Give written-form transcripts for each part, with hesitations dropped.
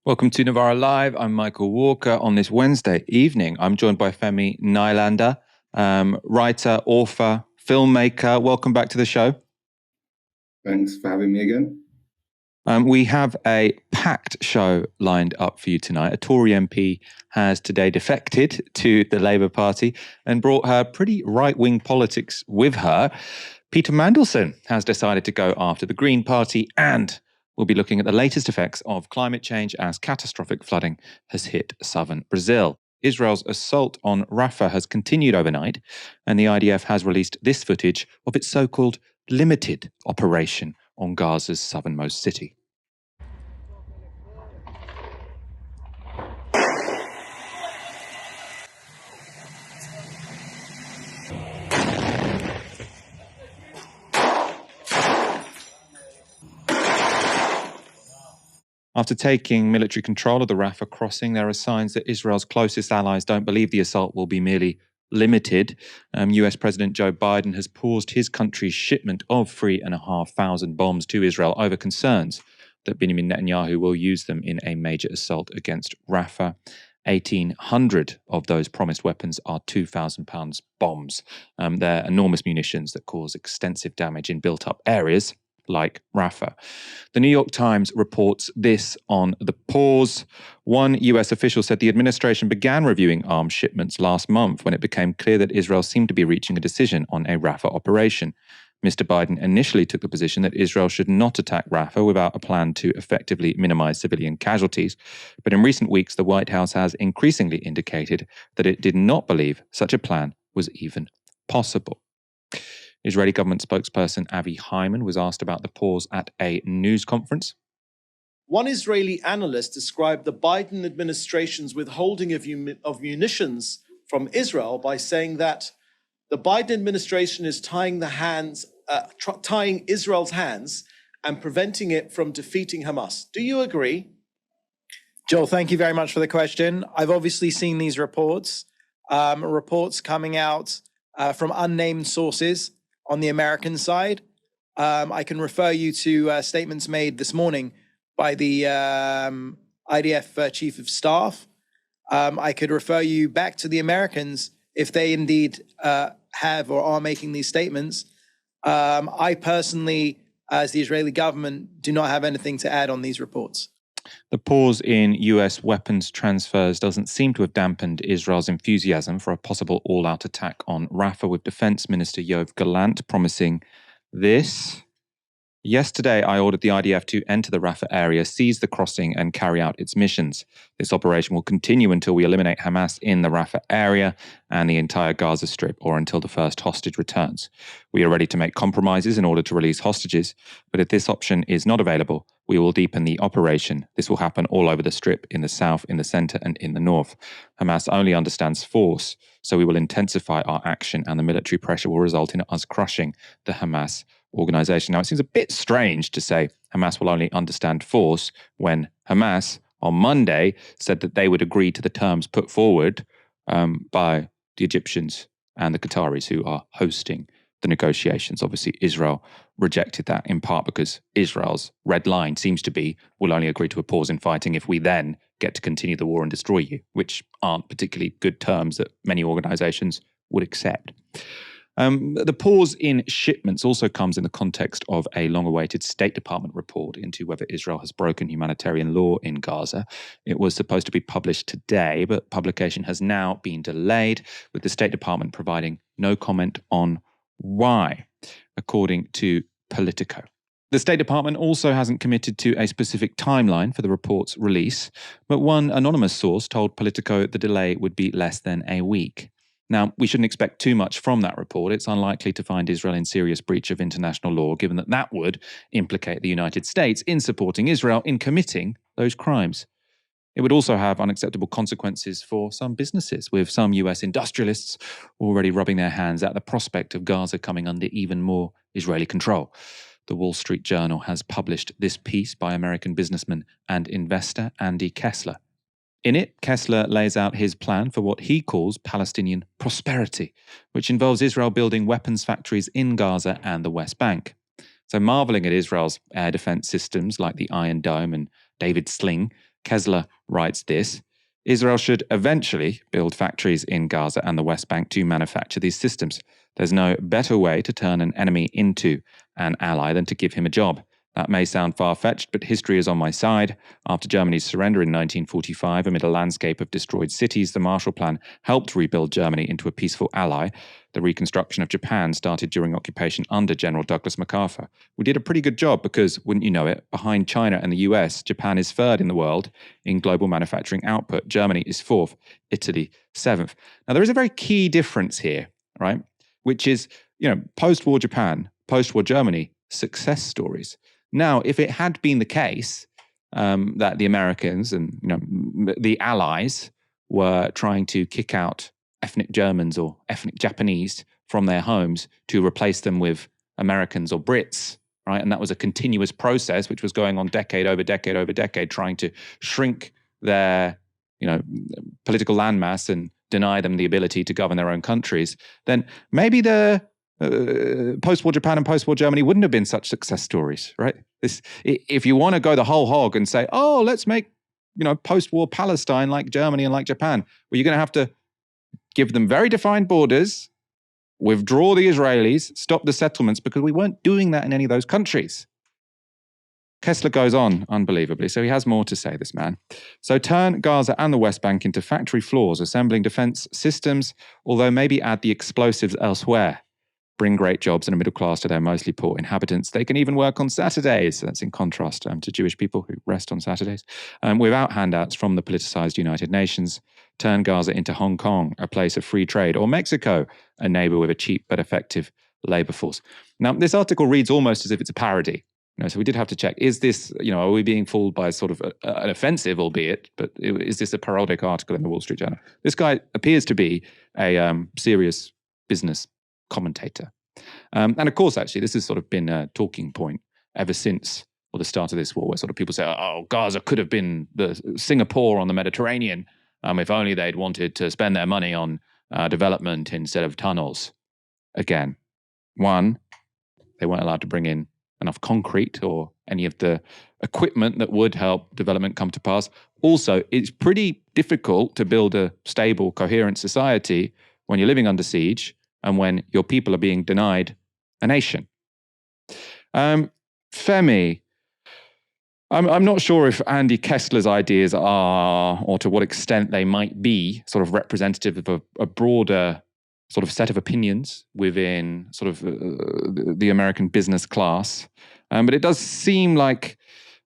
Welcome to Novara Live. I'm Michael Walker. On this Wednesday evening, I'm joined by Femi Nylander, writer, author, filmmaker. Welcome back to the show. Thanks for having me again. We have a packed show lined up for you tonight. A Tory MP has today defected to the Labour Party and brought her pretty right-wing politics with her. Peter Mandelson has decided to go after the Green Party, and we'll be looking at the latest effects of climate change as catastrophic flooding has hit southern Brazil. Israel's assault on Rafah has continued overnight, and the IDF has released this footage of its so-called limited operation on Gaza's southernmost city. After taking military control of the Rafah crossing, there are signs that Israel's closest allies don't believe the assault will be merely limited. US President Joe Biden has paused his country's shipment of 3,500 bombs to Israel over concerns that Benjamin Netanyahu will use them in a major assault against Rafah. 1,800 of those promised weapons are 2,000-pound bombs. They're enormous munitions that cause extensive damage in built-up areas like Rafah. The New York Times reports this on the pause. One US official said the administration began reviewing arms shipments last month when it became clear that Israel seemed to be reaching a decision on a Rafah operation. Mr. Biden initially took the position that Israel should not attack Rafah without a plan to effectively minimize civilian casualties. But in recent weeks, the White House has increasingly indicated that it did not believe such a plan was even possible. Israeli government spokesperson Avi Hyman was asked about the pause at a news conference. One Israeli analyst described the Biden administration's withholding of munitions from Israel by saying that the Biden administration is tying Israel's hands and preventing it from defeating Hamas. Do you agree? Joel, thank you very much for the question. I've obviously seen these reports coming out from unnamed sources on the American side. I can refer you to statements made this morning by the IDF Chief of Staff. I could refer you back to the Americans if they indeed have or are making these statements. I personally, as the Israeli government, do not have anything to add on these reports. The pause in US weapons transfers doesn't seem to have dampened Israel's enthusiasm for a possible all-out attack on Rafah, with Defense Minister Yoav Gallant promising this. Yesterday, I ordered the IDF to enter the Rafah area, seize the crossing, and carry out its missions. This operation will continue until we eliminate Hamas in the Rafah area and the entire Gaza Strip, or until the first hostage returns. We are ready to make compromises in order to release hostages, but if this option is not available, we will deepen the operation. This will happen all over the Strip, in the south, in the center, and in the north. Hamas only understands force, so we will intensify our action, and the military pressure will result in us crushing the Hamas organization. Now, it seems a bit strange to say Hamas will only understand force when Hamas on Monday said that they would agree to the terms put forward by the Egyptians and the Qataris who are hosting the negotiations. Obviously, Israel rejected that in part because Israel's red line seems to be, we'll only agree to a pause in fighting if we then get to continue the war and destroy you, which aren't particularly good terms that many organizations would accept. The pause in shipments also comes in the context of a long-awaited State Department report into whether Israel has broken humanitarian law in Gaza. It was supposed to be published today, but publication has now been delayed, with the State Department providing no comment on why, according to Politico. The State Department also hasn't committed to a specific timeline for the report's release, but one anonymous source told Politico the delay would be less than a week. Now, we shouldn't expect too much from that report. It's unlikely to find Israel in serious breach of international law, given that that would implicate the United States in supporting Israel in committing those crimes. It would also have unacceptable consequences for some businesses, with some US industrialists already rubbing their hands at the prospect of Gaza coming under even more Israeli control. The Wall Street Journal has published this piece by American businessman and investor Andy Kessler. In it, Kessler lays out his plan for what he calls Palestinian prosperity, which involves Israel building weapons factories in Gaza and the West Bank. So, marveling at Israel's air defense systems like the Iron Dome and David's Sling, Kessler writes this: Israel should eventually build factories in Gaza and the West Bank to manufacture these systems. There's no better way to turn an enemy into an ally than to give him a job. That may sound far-fetched, but history is on my side. After Germany's surrender in 1945, amid a landscape of destroyed cities, the Marshall Plan helped rebuild Germany into a peaceful ally. The reconstruction of Japan started during occupation under General Douglas MacArthur. We did a pretty good job because, wouldn't you know it, behind China and the US, Japan is third in the world in global manufacturing output. Germany is fourth, Italy seventh. Now, there is a very key difference here, right? Which is, post-war Japan, post-war Germany, success stories. Now, if it had been the case that the Americans and the Allies were trying to kick out ethnic Germans or ethnic Japanese from their homes to replace them with Americans or Brits, right? And that was a continuous process which was going on decade over decade over decade, trying to shrink their political landmass and deny them the ability to govern their own countries, then maybe the post-war Japan and post-war Germany wouldn't have been such success stories, right? If you want to go the whole hog and say, oh, let's make post-war Palestine like Germany and like Japan, well, you're going to have to give them very defined borders, withdraw the Israelis, stop the settlements, because we weren't doing that in any of those countries. Kessler goes on, unbelievably, so he has more to say, this man. So turn Gaza and the West Bank into factory floors, assembling defense systems, although maybe add the explosives elsewhere. Bring great jobs and a middle class to their mostly poor inhabitants. They can even work on Saturdays. That's in contrast to Jewish people who rest on Saturdays. Without handouts from the politicized United Nations. Turn Gaza into Hong Kong, a place of free trade, or Mexico, a neighbor with a cheap but effective labor force. Now, this article reads almost as if it's a parody. So we did have to check, is this, are we being fooled by sort of an offensive, albeit, but is this a parodic article in the Wall Street Journal? This guy appears to be a serious business commentator. And of course, actually, this has sort of been a talking point ever since the start of this war, where sort of people say, oh, Gaza could have been the Singapore on the Mediterranean if only they'd wanted to spend their money on development instead of tunnels. Again, one, they weren't allowed to bring in enough concrete or any of the equipment that would help development come to pass. Also, it's pretty difficult to build a stable, coherent society when you're living under siege and when your people are being denied a nation. Femi, I'm not sure if Andy Kessler's ideas are, or to what extent they might be, sort of representative of a broader sort of set of opinions within sort of the American business class. But it does seem like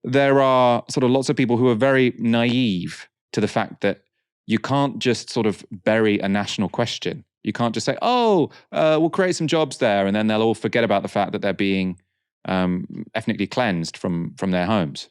there are sort of lots of people who are very naive to the fact that you can't just sort of bury a national question. You can't just say, we'll create some jobs there, and then they'll all forget about the fact that they're being ethnically cleansed from their homes.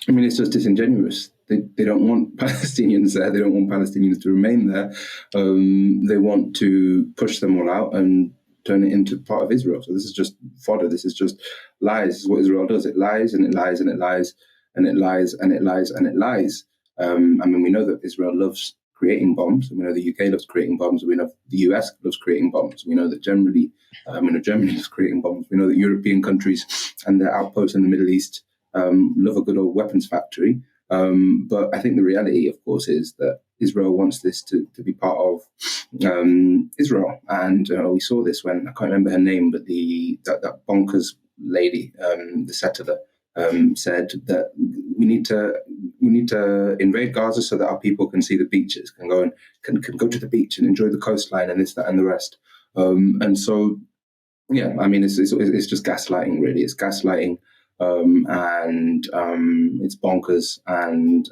I mean, it's just disingenuous. They don't want Palestinians there. They don't want Palestinians to remain there. They want to push them all out and turn it into part of Israel. So this is just fodder. This is just lies. This is what Israel does. It lies and it lies and it lies and it lies and it lies and it lies. I mean, we know that Israel loves creating bombs. We know the UK loves creating bombs. We know the US loves creating bombs. We know that Germany loves creating bombs. We know that European countries and their outposts in the Middle East love a good old weapons factory. But I think the reality, of course, is that Israel wants this to be part of Israel. And we saw this when, I can't remember her name, but that bonkers lady, the settler, said that we need to invade Gaza so that our people can see the beaches, can go to the beach and enjoy the coastline and this, that, and the rest. And so, yeah, I mean, it's just gaslighting, really. It's gaslighting, and it's bonkers, and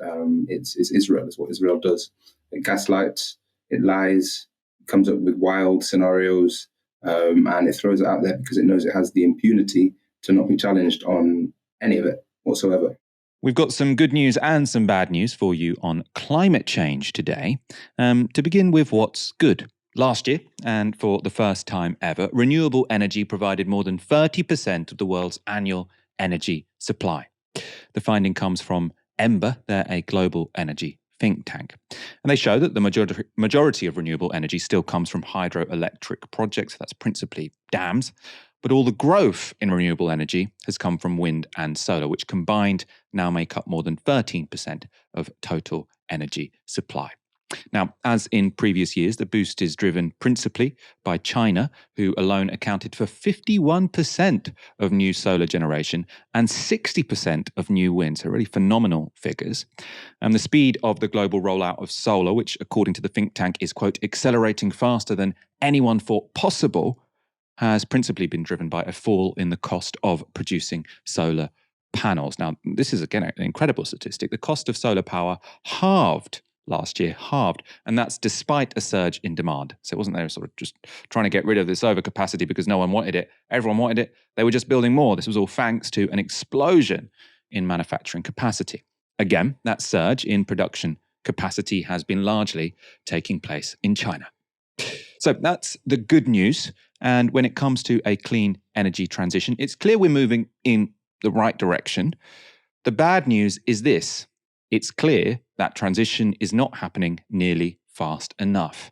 it's Israel. It's what Israel does. It gaslights, it lies, comes up with wild scenarios, and it throws it out there because it knows it has the impunity to not be challenged on any of it whatsoever. We've got some good news and some bad news for you on climate change today. To begin with what's good. Last year, and for the first time ever, renewable energy provided more than 30% of the world's annual energy supply. The finding comes from Ember, they're a global energy think tank. And they show that the majority of renewable energy still comes from hydroelectric projects, that's principally dams, But all the growth in renewable energy has come from wind and solar, which combined now make up more than 13% of total energy supply. Now, as in previous years, the boost is driven principally by China, who alone accounted for 51% of new solar generation and 60% of new wind. So really phenomenal figures. And the speed of the global rollout of solar, which according to the think tank is, quote, accelerating faster than anyone thought possible, has principally been driven by a fall in the cost of producing solar panels. Now, this is, again, an incredible statistic. The cost of solar power halved last year, and that's despite a surge in demand. So it wasn't they sort of just trying to get rid of this overcapacity because no one wanted it. Everyone wanted it. They were just building more. This was all thanks to an explosion in manufacturing capacity. Again, that surge in production capacity has been largely taking place in China. So that's the good news. And when it comes to a clean energy transition, it's clear we're moving in the right direction. The bad news is this. It's clear that transition is not happening nearly fast enough.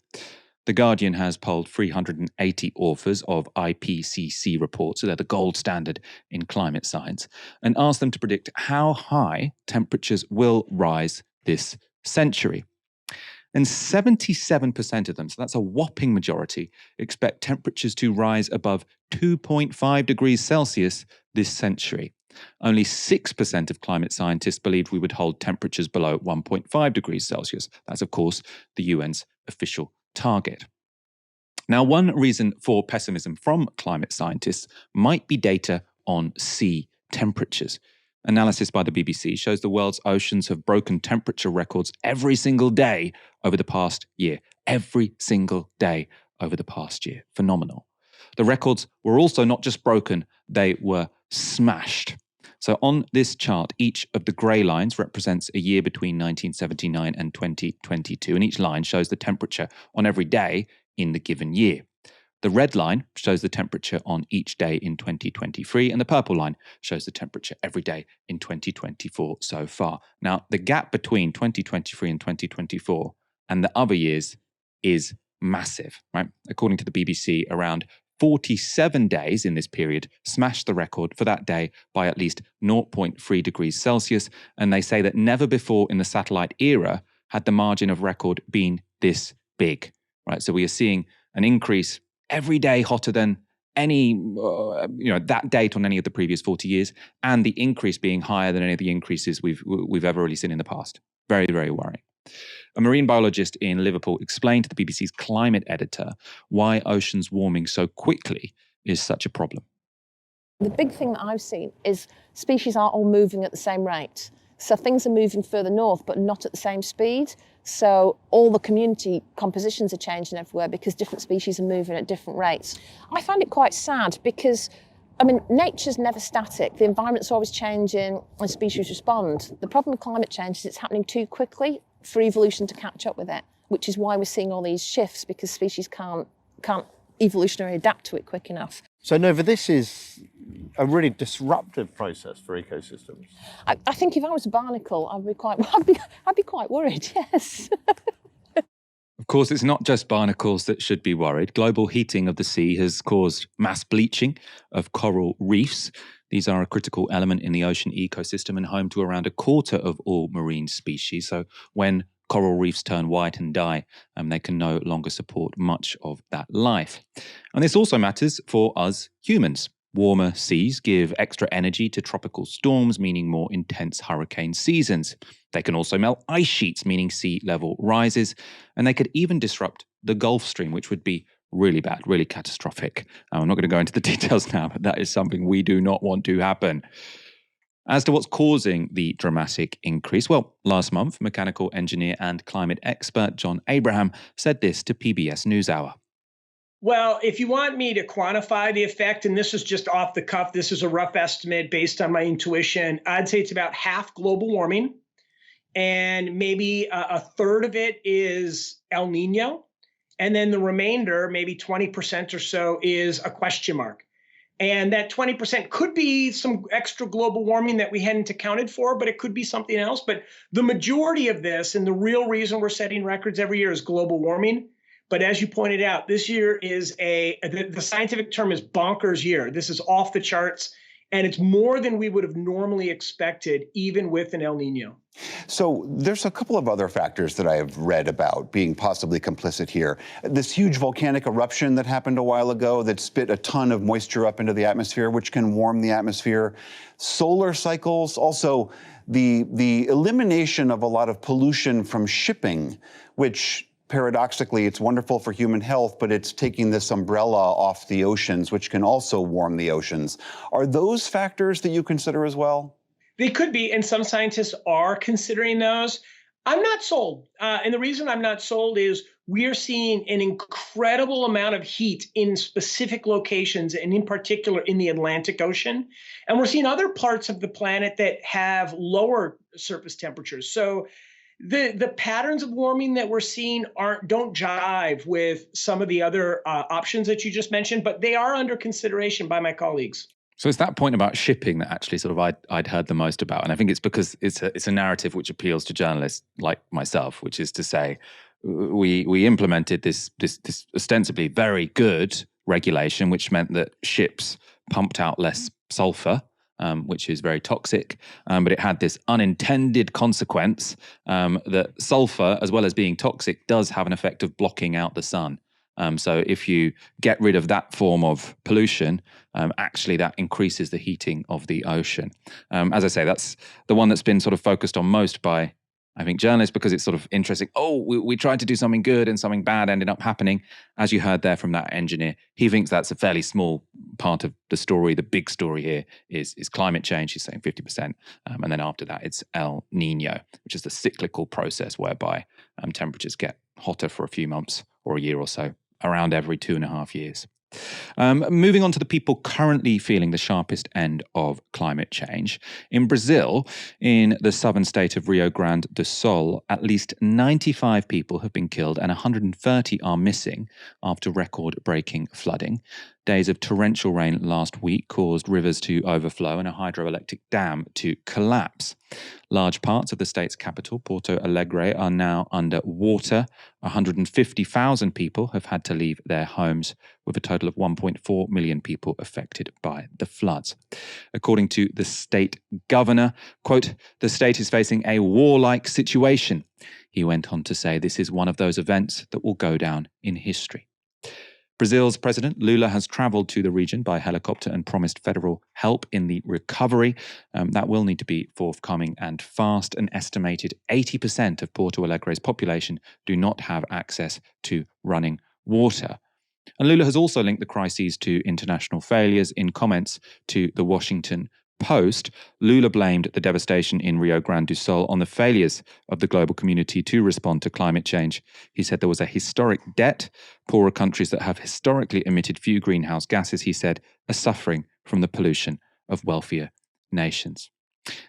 The Guardian has polled 380 authors of IPCC reports, so they're the gold standard in climate science, and asked them to predict how high temperatures will rise this century. And 77% of them, so that's a whopping majority, expect temperatures to rise above 2.5 degrees Celsius this century. Only 6% of climate scientists believed we would hold temperatures below 1.5 degrees Celsius. That's, of course, the UN's official target. Now, one reason for pessimism from climate scientists might be data on sea temperatures. Analysis by the BBC shows the world's oceans have broken temperature records every single day over the past year. Every single day over the past year. Phenomenal. The records were also not just broken, they were smashed. So on this chart, each of the grey lines represents a year between 1979 and 2022, and each line shows the temperature on every day in the given year. The red line shows the temperature on each day in 2023, and the purple line shows the temperature every day in 2024 so far. Now, the gap between 2023 and 2024 and the other years is massive, right? According to the BBC, around 47 days in this period smashed the record for that day by at least 0.3 degrees Celsius, and they say that never before in the satellite era had the margin of record been this big, right? So we are seeing an increase every day hotter than any, that date on any of the previous 40 years, and the increase being higher than any of the increases we've ever really seen in the past. Very, very worrying. A marine biologist in Liverpool explained to the BBC's climate editor why oceans warming so quickly is such a problem. The big thing that I've seen is species aren't all moving at the same rate. So things are moving further north, but not at the same speed. So all the community compositions are changing everywhere because different species are moving at different rates. I find it quite sad because, nature's never static. The environment's always changing and species respond. The problem with climate change is it's happening too quickly for evolution to catch up with it, which is why we're seeing all these shifts because species can't evolutionarily adapt to it quick enough. So Nova, this is a really disruptive process for ecosystems. I think if I was a barnacle, I'd be quite worried, yes. Of course, it's not just barnacles that should be worried. Global heating of the sea has caused mass bleaching of coral reefs. These are a critical element in the ocean ecosystem and home to around a quarter of all marine species. So when coral reefs turn white and die, they can no longer support much of that life. And this also matters for us humans. Warmer seas give extra energy to tropical storms, meaning more intense hurricane seasons. They can also melt ice sheets, meaning sea level rises. And they could even disrupt the Gulf Stream, which would be really bad, really catastrophic. I'm not going to go into the details now, but that is something we do not want to happen. As to what's causing the dramatic increase, well, last month, mechanical engineer and climate expert John Abraham said this to PBS NewsHour. Well, if you want me to quantify the effect, and this is just off the cuff, this is a rough estimate based on my intuition, I'd say it's about half global warming, and maybe a third of it is El Nino, and then the remainder, maybe 20% or so, is a question mark. And that 20% could be some extra global warming that we hadn't accounted for, but it could be something else. But the majority of this, and the real reason we're setting records every year, is global warming. But as you pointed out, this year is the scientific term is bonkers year. This is off the charts, and it's more than we would have normally expected, even with an El Nino. So there's a couple of other factors that I have read about being possibly complicit here. This huge volcanic eruption that happened a while ago that spit a ton of moisture up into the atmosphere, which can warm the atmosphere. Solar cycles, also the elimination of a lot of pollution from shipping, which paradoxically, it's wonderful for human health, but it's taking this umbrella off the oceans, which can also warm the oceans. Are those factors that you consider as well? They could be, and some scientists are considering those. I'm not sold. And the reason I'm not sold is we are seeing an incredible amount of heat in specific locations, and in particular in the Atlantic Ocean. And we're seeing other parts of the planet that have lower surface temperatures. So the patterns of warming that we're seeing don't jive with some of the other options that you just mentioned, but they are under consideration by my colleagues. So it's that point about shipping that actually sort of I'd heard the most about. And I think it's because it's a narrative which appeals to journalists like myself, which is to say we implemented this ostensibly very good regulation, which meant that ships pumped out less sulfur, which is very toxic. But it had this unintended consequence that sulfur, as well as being toxic, does have an effect of blocking out the sun. So if you get rid of that form of pollution, actually that increases the heating of the ocean. As I say, that's the one that's been sort of focused on most by, I think, journalists, because it's sort of interesting. Oh, we tried to do something good and something bad ended up happening. As you heard there from that engineer, he thinks that's a fairly small part of the story. The big story here is climate change. He's saying 50%. And then after that, it's El Nino, which is the cyclical process whereby temperatures get hotter for a few months or a year or so, around every 2.5 years. Moving on to the people currently feeling the sharpest end of climate change. In Brazil, in the southern state of Rio Grande do Sul, at least 95 people have been killed and 130 are missing after record-breaking flooding. Days of torrential rain last week caused rivers to overflow and a hydroelectric dam to collapse. Large parts of the state's capital, Porto Alegre, are now under water. 150,000 people have had to leave their homes, with a total of 1.4 million people affected by the floods. According to the state governor, quote, "The state is facing a warlike situation." He went on to say this is one of those events that will go down in history. Brazil's President Lula has travelled to the region by helicopter and promised federal help in the recovery. That will need to be forthcoming and fast. An estimated 80% of Porto Alegre's population do not have access to running water. And Lula has also linked the crises to international failures. In comments to the Washington Post, Lula blamed the devastation in Rio Grande do Sul on the failures of the global community to respond to climate change. He said there was a historic debt. Poorer countries that have historically emitted few greenhouse gases, he said, are suffering from the pollution of wealthier nations.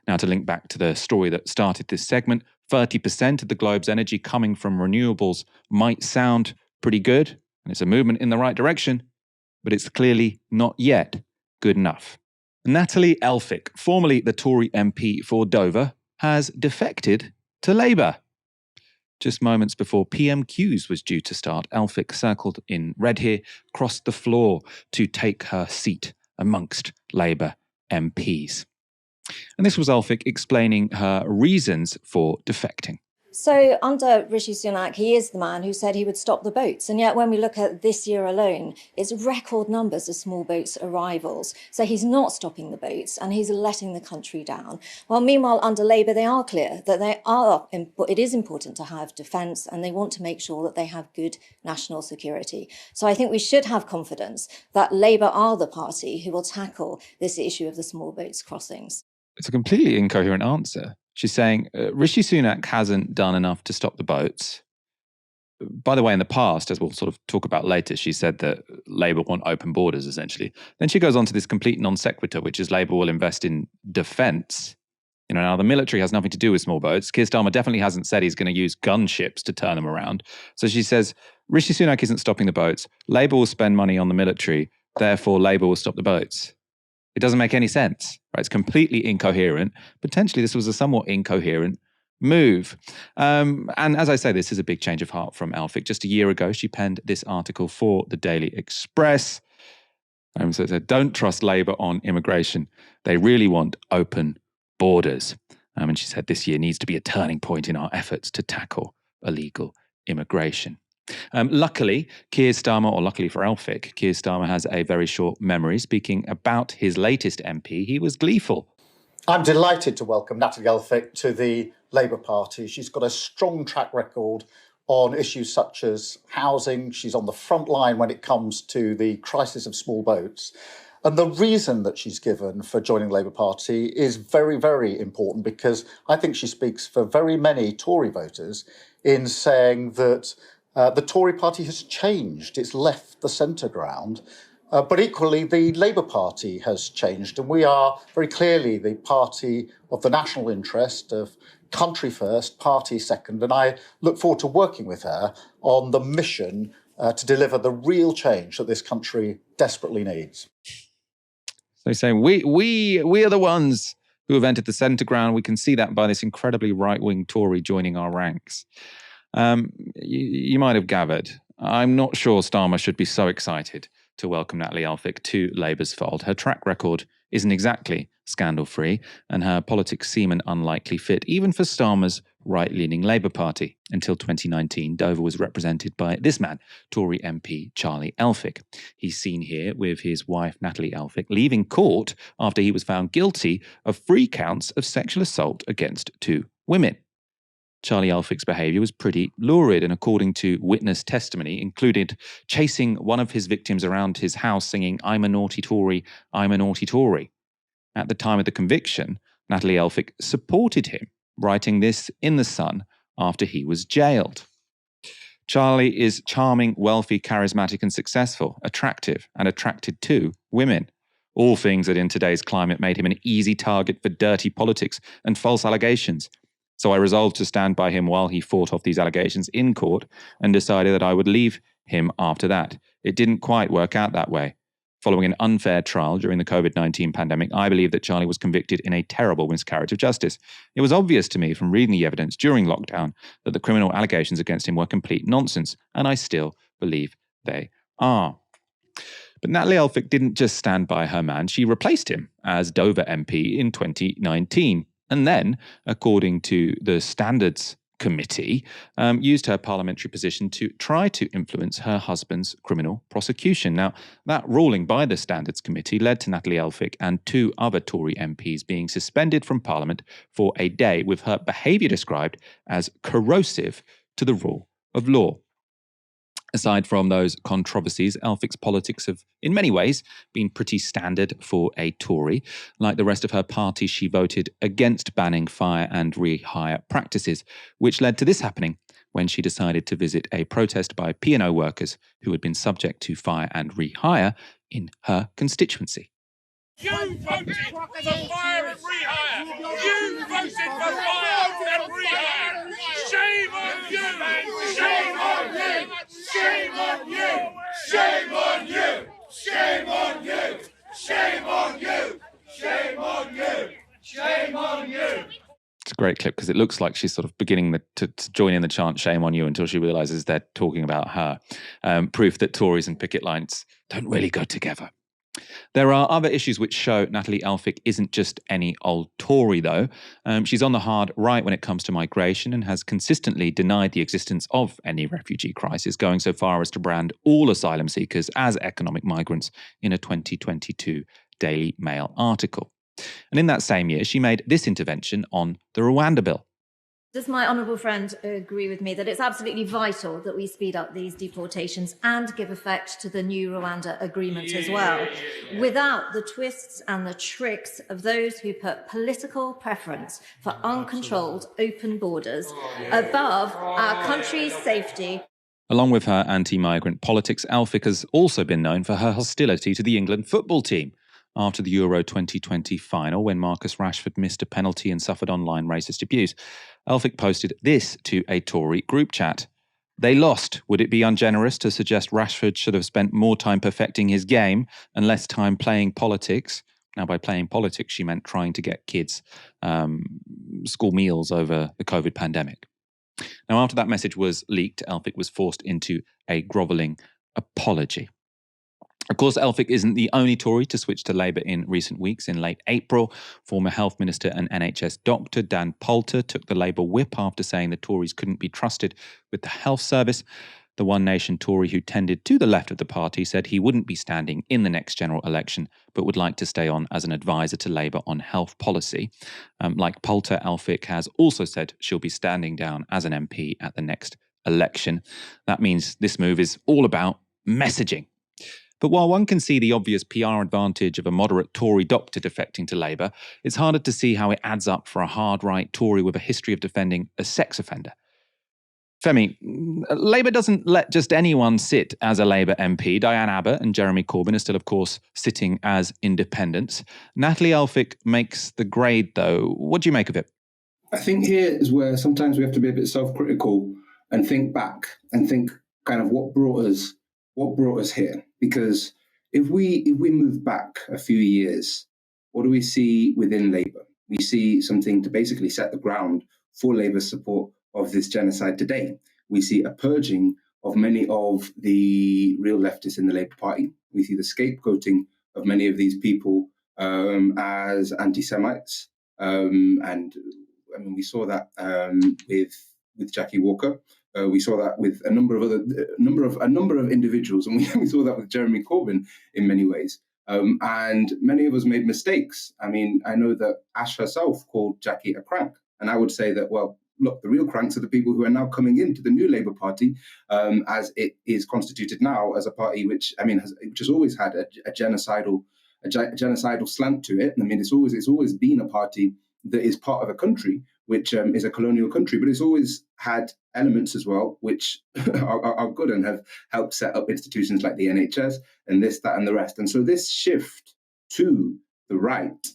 Now, to link back to the story that started this segment, 30% of the globe's energy coming from renewables might sound pretty good, and it's a movement in the right direction, but it's clearly not yet good enough. Natalie Elphicke, formerly the Tory MP for Dover, has defected to Labour. Just moments before PMQs was due to start, Elphicke, circled in red here, crossed the floor to take her seat amongst Labour MPs. And this was Elphicke explaining her reasons for defecting. So under Rishi Sunak, he is the man who said he would stop the boats. And yet when we look at this year alone, it's record numbers of small boats arrivals. So he's not stopping the boats and he's letting the country down. Well, meanwhile, under Labour, they are clear that it is important to have defence and they want to make sure that they have good national security. So I think we should have confidence that Labour are the party who will tackle this issue of the small boats crossings. It's a completely incoherent answer. She's saying Rishi Sunak hasn't done enough to stop the boats. By the way, in the past, as we'll sort of talk about later, she said that Labour want open borders, essentially. Then she goes on to this complete non sequitur, which is Labour will invest in defence. You know, now the military has nothing to do with small boats. Keir Starmer definitely hasn't said he's going to use gunships to turn them around. So she says, Rishi Sunak isn't stopping the boats. Labour will spend money on the military. Therefore, Labour will stop the boats. It doesn't make any sense, right? It's completely incoherent. Potentially, this was a somewhat incoherent move. And as I say, this is a big change of heart from Elphicke. Just a year ago, she penned this article for the Daily Express. So it said, "Don't trust Labour on immigration. They really want open borders." And she said this year needs to be a turning point in our efforts to tackle illegal immigration. Luckily, Keir Starmer, or luckily for Elphicke, Keir Starmer has a very short memory. Speaking about his latest MP, he was gleeful. I'm delighted to welcome Natalie Elphicke to the Labour Party. She's got a strong track record on issues such as housing. She's on the front line when it comes to the crisis of small boats. And the reason that she's given for joining the Labour Party is very, very important, because I think she speaks for very many Tory voters in saying that the Tory party has changed. It's left the centre ground. But equally, the Labour Party has changed. And we are very clearly the party of the national interest, of country first, party second. And I look forward to working with her on the mission to deliver the real change that this country desperately needs. So he's saying, we are the ones who have entered the centre ground. We can see that by this incredibly right-wing Tory joining our ranks. You might have gathered, I'm not sure Starmer should be so excited to welcome Natalie Elphicke to Labour's fold. Her track record isn't exactly scandal-free, and her politics seem an unlikely fit, even for Starmer's right-leaning Labour Party. Until 2019, Dover was represented by this man, Tory MP Charlie Elphicke. He's seen here with his wife, Natalie Elphicke, leaving court after he was found guilty of 3 counts of sexual assault against 2 women. Charlie Elphicke's behaviour was pretty lurid, and according to witness testimony, included chasing one of his victims around his house singing, "I'm a naughty Tory, I'm a naughty Tory." At the time of the conviction, Natalie Elphicke supported him, writing this in The Sun after he was jailed. Charlie is charming, wealthy, charismatic and successful, attractive and attracted to women. All things that in today's climate made him an easy target for dirty politics and false allegations. So I resolved to stand by him while he fought off these allegations in court and decided that I would leave him after that. It didn't quite work out that way. Following an unfair trial during the COVID-19 pandemic, I believe that Charlie was convicted in a terrible miscarriage of justice. It was obvious to me from reading the evidence during lockdown that the criminal allegations against him were complete nonsense, and I still believe they are. But Natalie Elphicke didn't just stand by her man, she replaced him as Dover MP in 2019. And then, according to the Standards Committee, used her parliamentary position to try to influence her husband's criminal prosecution. Now, that ruling by the Standards Committee led to Natalie Elphicke and 2 other Tory MPs being suspended from Parliament for a day, with her behaviour described as corrosive to the rule of law. Aside from those controversies, Elphicke's politics have, in many ways, been pretty standard for a Tory. Like the rest of her party, she voted against banning fire and rehire practices, which led to this happening when she decided to visit a protest by P&O workers who had been subject to fire and rehire in her constituency. You voted for fire and rehire! You voted for fire and rehire! Shame on you! Shame on you! Shame on you! Shame on you! Shame on you! Shame on you! Shame on you! Shame on you! It's a great clip because it looks like she's sort of beginning to join in the chant "shame on you" until she realises they're talking about her. Proof that Tories and picket lines don't really go together. There are other issues which show Natalie Elphicke isn't just any old Tory, though. She's on the hard right when it comes to migration and has consistently denied the existence of any refugee crisis, going so far as to brand all asylum seekers as economic migrants in a 2022 Daily Mail article. And in that same year, she made this intervention on the Rwanda bill. Does my honourable friend agree with me that it's absolutely vital that we speed up these deportations and give effect to the new Rwanda agreement as well, without the twists and the tricks of those who put political preference for uncontrolled open borders above our country's safety? Along with her anti-migrant politics, Elphicke has also been known for her hostility to the England football team. After the Euro 2020 final, when Marcus Rashford missed a penalty and suffered online racist abuse, Elphicke posted this to a Tory group chat. "They lost. Would it be ungenerous to suggest Rashford should have spent more time perfecting his game and less time playing politics? Now, by playing politics, she meant trying to get kids school meals over the COVID pandemic. Now, after that message was leaked, Elphicke was forced into a grovelling apology. Of course, Elphicke isn't the only Tory to switch to Labour in recent weeks. In late April, former Health Minister and NHS doctor Dan Poulter took the Labour whip after saying the Tories couldn't be trusted with the health service. The One Nation Tory who tended to the left of the party said he wouldn't be standing in the next general election, but would like to stay on as an advisor to Labour on health policy. Like Poulter, Elphicke has also said she'll be standing down as an MP at the next election. That means this move is all about messaging. But while one can see the obvious PR advantage of a moderate Tory doctor defecting to Labour, it's harder to see how it adds up for a hard-right Tory with a history of defending a sex offender. Femi, Labour doesn't let just anyone sit as a Labour MP. Diane Abbott and Jeremy Corbyn are still, of course, sitting as independents. Natalie Elphicke makes the grade, though. What do you make of it? I think here is where sometimes we have to be a bit self-critical and think back and think kind of what brought us here. Because if we move back a few years, what do we see within Labour? We see something to basically set the ground for Labour's support of this genocide today. We see a purging of many of the real leftists in the Labour Party. We see the scapegoating of many of these people as anti-Semites, and I mean we saw that with Jackie Walker. We saw that with a number of individuals, and we saw that with Jeremy Corbyn in many ways. And many of us made mistakes. I mean, I know that Ash herself called Jackie a crank, and I would say that, well, look, the real cranks are the people who are now coming into the new Labour Party, as it is constituted now as a party which has always had a genocidal slant to it. I mean, it's always been a party that is part of a country which is a colonial country, but it's always had elements as well which are good and have helped set up institutions like the NHS and this, that, and the rest. And so this shift to the right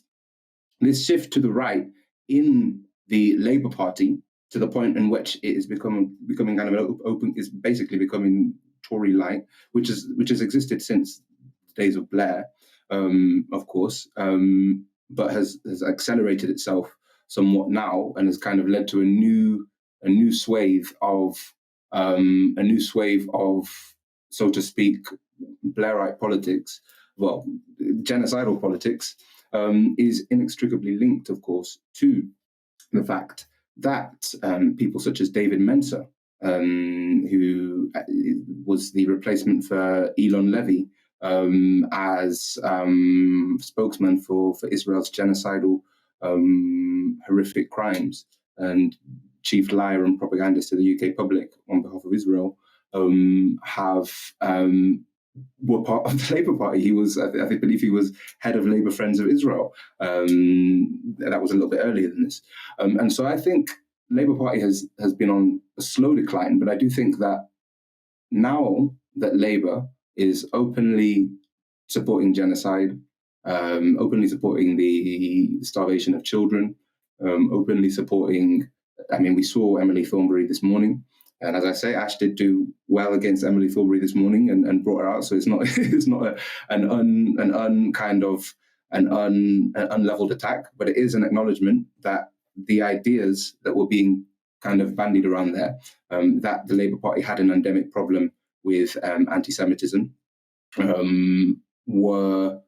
in the Labour Party, to the point in which it is becoming kind of an open, is basically becoming Tory light, which has existed since the days of Blair, of course, but has accelerated itself somewhat now and has kind of led to a new swathe of, so to speak, Blairite politics, well, genocidal politics, is inextricably linked, of course, to the fact that people such as David Mensa, who was the replacement for Elon Levy as spokesman for Israel's genocidal horrific crimes and chief liar and propagandist to the UK public on behalf of Israel, were part of the Labour Party. He was, I believe, he was head of Labour Friends of Israel. That was a little bit earlier than this, and so I think Labour Party has been on a slow decline. But I do think that now that Labour is openly supporting genocide, openly supporting the starvation of children, openly supporting. I mean, we saw Emily Thornberry this morning. And as I say, Ash did do well against Emily Thornberry this morning and brought her out. So it's not an unleveled attack, but it is an acknowledgement that the ideas that were being kind of bandied around there, that the Labour Party had an endemic problem with anti-Semitism, were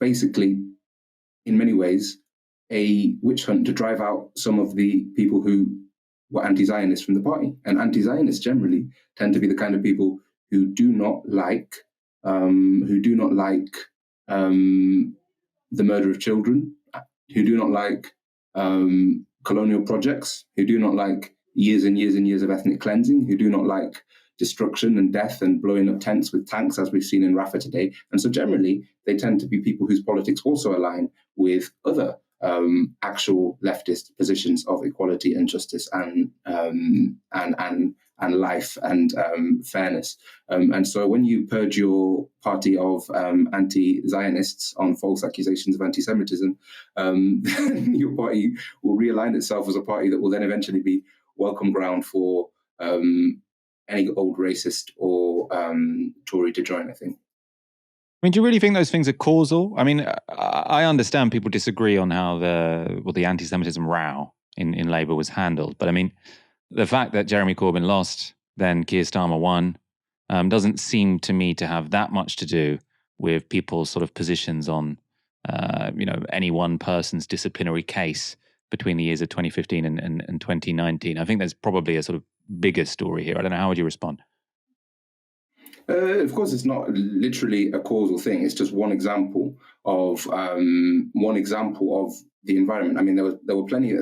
basically, in many ways, a witch hunt to drive out some of the people who were anti-Zionists from the party. And anti-Zionists generally tend to be the kind of people who do not like the murder of children, who do not like colonial projects, who do not like years and years and years of ethnic cleansing, who do not like destruction and death and blowing up tents with tanks, as we've seen in Rafah today. And so generally, they tend to be people whose politics also align with other actual leftist positions of equality and justice and life and fairness. And so when you purge your party of anti-Zionists on false accusations of anti-Semitism, then your party will realign itself as a party that will then eventually be welcome ground for any old racist or Tory to join, I think. mean, do you really think those things are causal? I mean, I understand people disagree on how the anti-Semitism row in Labour was handled, but I mean, the fact that Jeremy Corbyn lost, then Keir Starmer won, doesn't seem to me to have that much to do with people's sort of positions on, any one person's disciplinary case between the years of 2015 and 2019. I think there's probably a sort of bigger story here. I don't know. How would you respond? Of course, it's not literally a causal thing. It's just one example of the environment. I mean, there were plenty.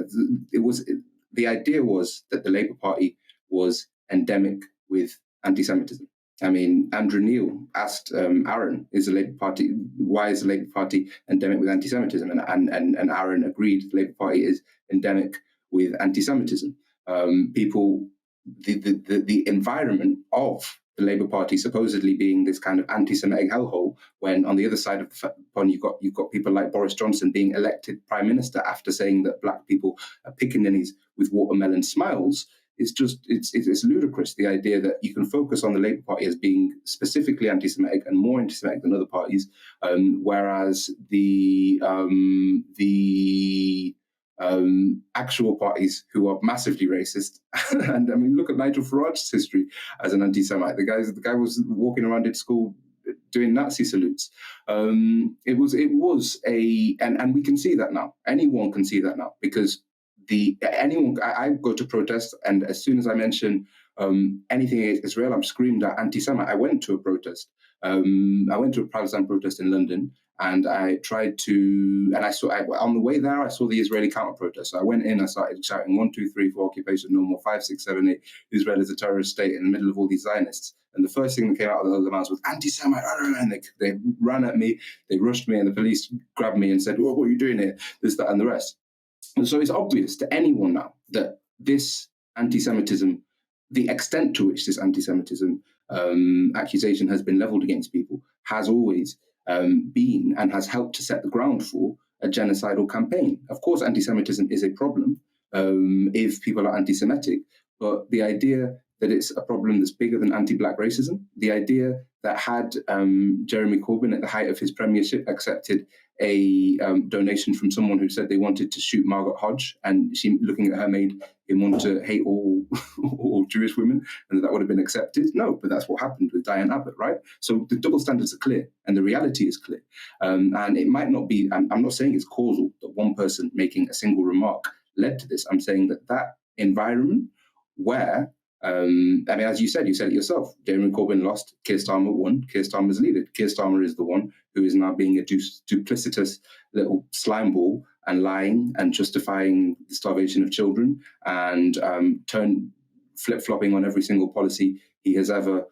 The idea was that the Labour Party was endemic with anti-Semitism. I mean, Andrew Neil asked Aaron, why is the Labour Party endemic with anti-Semitism? And Aaron agreed the Labour Party is endemic with anti-Semitism. The environment of the Labour Party supposedly being this kind of anti-Semitic hellhole, when on the other side of the pond you've got people like Boris Johnson being elected Prime Minister after saying that black people are pickaninnies with watermelon smiles. It's ludicrous, the idea that you can focus on the Labour Party as being specifically anti-Semitic and more anti-Semitic than other parties, whereas the actual parties who are massively racist. And I mean, look at Nigel Farage's history as an anti-Semite. The guy was walking around in school doing Nazi salutes. And we can see that now. Anyone can see that now, because I go to protest, and as soon as I mention anything against Israel, I'm screamed at anti-Semite. I went to a protest. I went to a Palestine protest in London, and I on the way there, I saw the Israeli counter-protest. So I went in, I started shouting 1, 2, 3, 4, occupation no more, 5, 6, 7, 8. Israel is a terrorist state in the middle of all these Zionists. And the first thing that came out of the mouths was anti-Semite, and they ran at me, they rushed me, and the police grabbed me and said, "Well, what are you doing here?" This, that, and the rest. And so it's obvious to anyone now that this anti-Semitism, the extent to which this anti-Semitism accusation has been leveled against people, has always been and has helped to set the ground for a genocidal campaign. Of course, anti-Semitism is a problem if people are anti-Semitic, but the idea that it's a problem that's bigger than anti-black racism, the idea that had Jeremy Corbyn at the height of his premiership accepted a donation from someone who said they wanted to shoot Margaret Hodge, and she, looking at her, made him want to hate all Jewish women, and that would have been accepted. No, but that's what happened with Diane Abbott, right? So the double standards are clear, and the reality is clear. And it might not be, I'm not saying it's causal that one person making a single remark led to this. I'm saying that environment where, as you said it yourself, Jeremy Corbyn lost, Keir Starmer won, Keir Starmer's leader. Keir Starmer is the one who is now being a duplicitous little slime ball and lying and justifying the starvation of children and flip-flopping on every single policy he has ever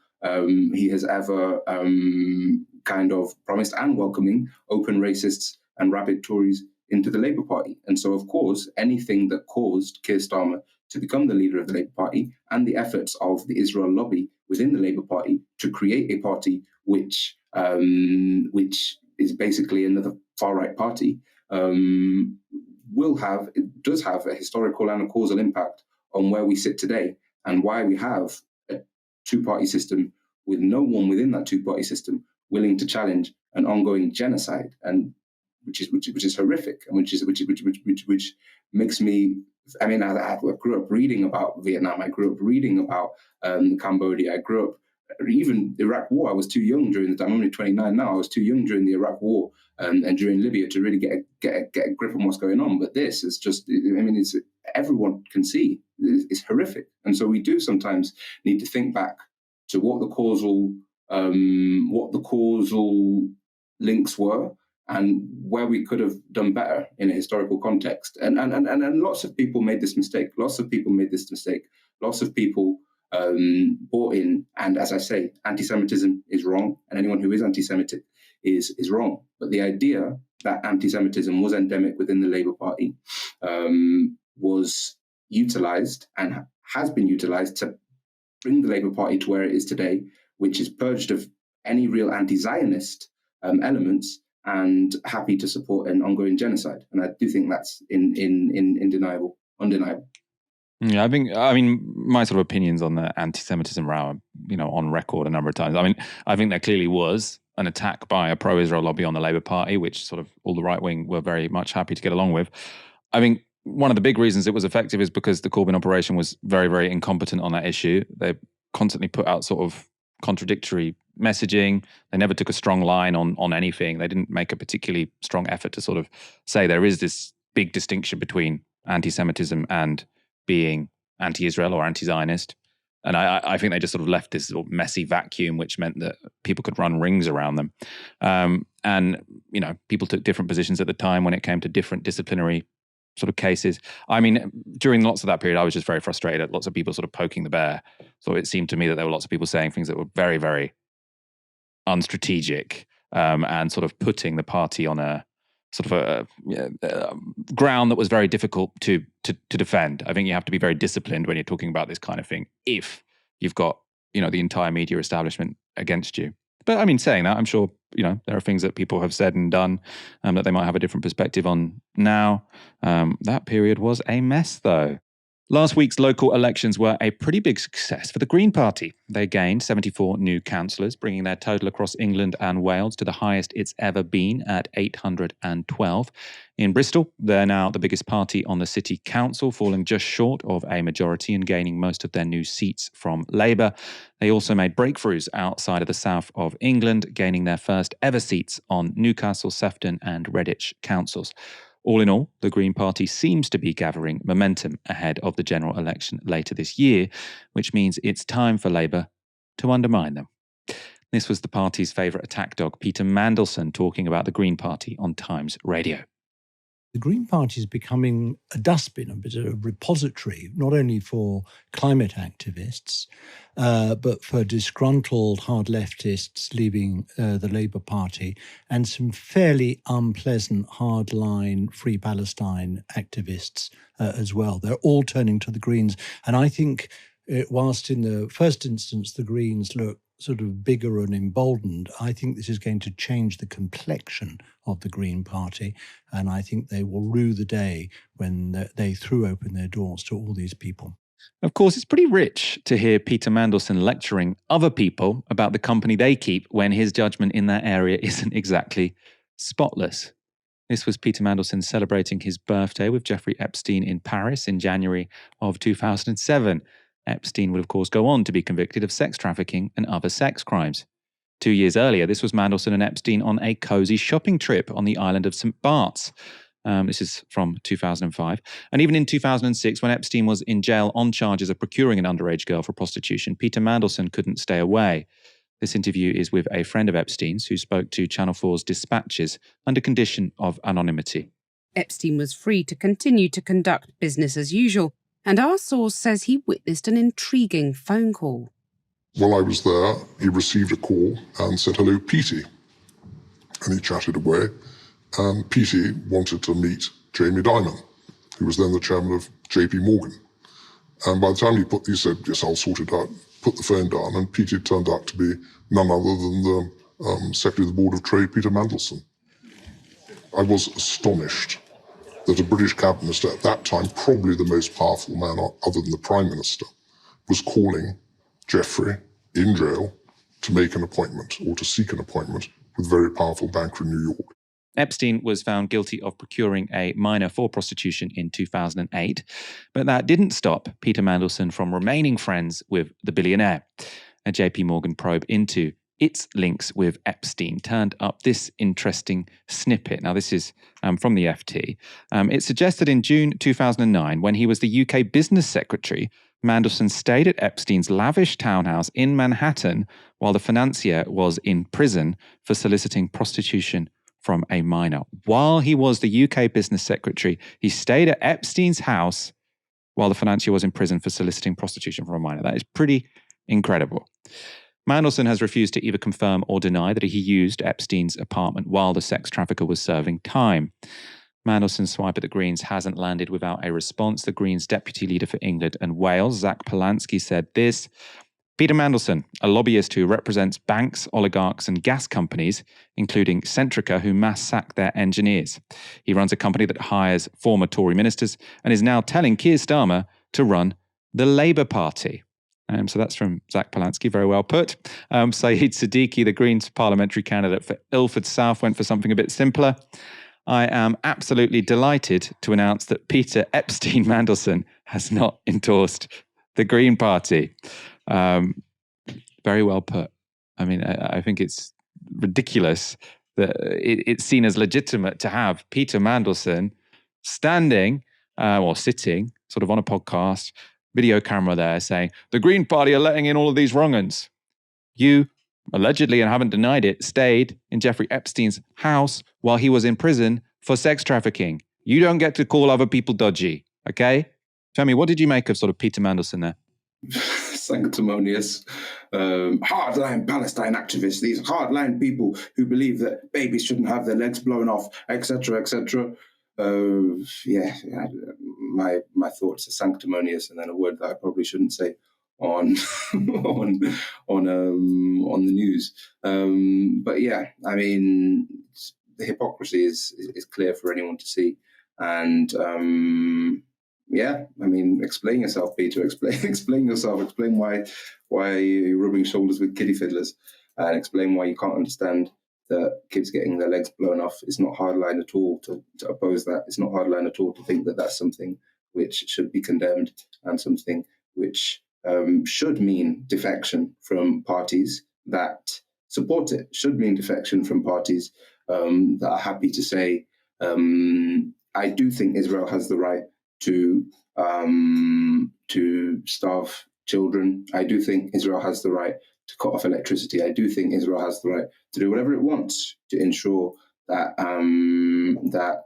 kind of promised, and welcoming open racists and rabid Tories into the Labour Party. And so, of course, anything that caused Keir Starmer to become the leader of the Labour Party, and the efforts of the Israel lobby within the Labour Party to create a party which is basically another far-right party, does have a historical and a causal impact on where we sit today, and why we have a two-party system with no one within that two-party system willing to challenge an ongoing genocide, and which is horrific, and which makes me. I mean, I grew up reading about Vietnam. I grew up reading about Cambodia. I grew up even Iraq War. I was too young during the time. I'm only 29 now. I was too young during the Iraq War and during Libya to really get a grip on what's going on. But this is just. I mean, it's everyone can see. It's horrific, and so we do sometimes need to think back to what the causal links were, and where we could have done better in a historical context. And lots of people made this mistake. Lots of people bought in. And as I say, anti-Semitism is wrong, and anyone who is anti-Semitic is wrong. But the idea that anti-Semitism was endemic within the Labour Party was utilised and has been utilised to bring the Labour Party to where it is today, which is purged of any real anti-Zionist elements and happy to support an ongoing genocide. And I do think that's undeniable. Yeah, I mean, my sort of opinions on the anti-Semitism row, on record a number of times. I mean, I think there clearly was an attack by a pro-Israel lobby on the Labour Party, which sort of all the right-wing were very much happy to get along with. I mean, one of the big reasons it was effective is because the Corbyn operation was very, very incompetent on that issue. They constantly put out sort of contradictory messaging. They never took a strong line on anything. They didn't make a particularly strong effort to sort of say there is this big distinction between anti-Semitism and being anti-Israel or anti-Zionist. And I think they just sort of left this sort of messy vacuum, which meant that people could run rings around them. And, you know, people took different positions at the time when it came to different disciplinary sort of cases. I mean, during lots of that period, I was just very frustrated at lots of people sort of poking the bear. So it seemed to me that there were lots of people saying things that were very, very unstrategic, and sort of putting the party on a sort of a ground that was very difficult to defend. I think you have to be very disciplined when you're talking about this kind of thing if you've got, you know, the entire media establishment against you. But I mean, saying that, I'm sure, you know, there are things that people have said and done that they might have a different perspective on now. That period was a mess, though. Last week's local elections were a pretty big success for the Green Party. They gained 74 new councillors, bringing their total across England and Wales to the highest it's ever been at 812. In Bristol, they're now the biggest party on the city council, falling just short of a majority and gaining most of their new seats from Labour. They also made breakthroughs outside of the south of England, gaining their first ever seats on Newcastle, Sefton and Redditch councils. All in all, the Green Party seems to be gathering momentum ahead of the general election later this year, which means it's time for Labour to undermine them. This was the party's favourite attack dog, Peter Mandelson, talking about the Green Party on Times Radio. The Green Party is becoming a dustbin, a bit of a repository, not only for climate activists, but for disgruntled hard leftists leaving the Labour Party and some fairly unpleasant hardline Free Palestine activists as well. They're all turning to the Greens. And I think whilst in the first instance the Greens look sort of bigger and emboldened, I think this is going to change the complexion of the Green Party, and I think they will rue the day when they threw open their doors to all these people. Of course, it's pretty rich to hear Peter Mandelson lecturing other people about the company they keep when his judgment in that area isn't exactly spotless. This was Peter Mandelson celebrating his birthday with Jeffrey Epstein in Paris in January of 2007. Epstein would, of course, go on to be convicted of sex trafficking and other sex crimes. 2 years earlier, this was Mandelson and Epstein on a cosy shopping trip on the island of St. Bart's. This is from 2005. And even in 2006, when Epstein was in jail on charges of procuring an underage girl for prostitution, Peter Mandelson couldn't stay away. This interview is with a friend of Epstein's who spoke to Channel 4's Dispatches under condition of anonymity. Epstein was free to continue to conduct business as usual, and our source says he witnessed an intriguing phone call. While I was there, he received a call and said, "Hello, Petey." And he chatted away. And Petey wanted to meet Jamie Dimon, who was then the chairman of JP Morgan. And by the time he said, "Yes, I'll sort it out," put the phone down, and Petey turned out to be none other than the Secretary of the Board of Trade, Peter Mandelson. I was astonished that a British cabinet minister at that time, probably the most powerful man other than the Prime Minister, was calling Jeffrey in jail to make an appointment or to seek an appointment with a very powerful banker in New York. Epstein was found guilty of procuring a minor for prostitution in 2008, but that didn't stop Peter Mandelson from remaining friends with the billionaire. A JP Morgan probe into its links with Epstein turned up this interesting snippet. Now, this is from the FT. It suggested in June 2009, when he was the UK business secretary, Mandelson stayed at Epstein's lavish townhouse in Manhattan while the financier was in prison for soliciting prostitution from a minor. While he was the UK business secretary, he stayed at Epstein's house while the financier was in prison for soliciting prostitution from a minor. That is pretty incredible. Mandelson has refused to either confirm or deny that he used Epstein's apartment while the sex trafficker was serving time. Mandelson's swipe at the Greens hasn't landed without a response. The Greens' deputy leader for England and Wales, Zach Polanski, said this: Peter Mandelson, a lobbyist who represents banks, oligarchs and gas companies, including Centrica, who mass sack their engineers. He runs a company that hires former Tory ministers and is now telling Keir Starmer to run the Labour Party. So that's from Zach Polanski, very well put. Saeed Siddiqui, the Greens parliamentary candidate for Ilford South, went for something a bit simpler. I am absolutely delighted to announce that Peter Epstein Mandelson has not endorsed the Green Party. Very well put. I mean, I think it's ridiculous that it's seen as legitimate to have Peter Mandelson standing or sitting sort of on a podcast, video camera there saying, the Green Party are letting in all of these wrong-uns. You allegedly, and haven't denied it, stayed in Jeffrey Epstein's house while he was in prison for sex trafficking. You don't get to call other people dodgy, okay? Femi, what did you make of sort of Peter Mandelson there? Sanctimonious, hardline Palestine activists, these hardline people who believe that babies shouldn't have their legs blown off, etc., etc. My thoughts are sanctimonious, and then a word that I probably shouldn't say on on the news. But yeah, I mean, the hypocrisy is clear for anyone to see, and yeah, I mean, explain yourself, Peter. Explain yourself. Explain why you're rubbing shoulders with kiddie fiddlers, and explain why you can't understand that kids getting their legs blown off is not hardline at all to oppose that. It's not hardline at all to think that that's something which should be condemned and something which should mean defection from parties that support it. Should mean defection from parties that are happy to say, I do think Israel has the right to starve children. I do think Israel has the right to cut off electricity. I do think Israel has the right to do whatever it wants to ensure that that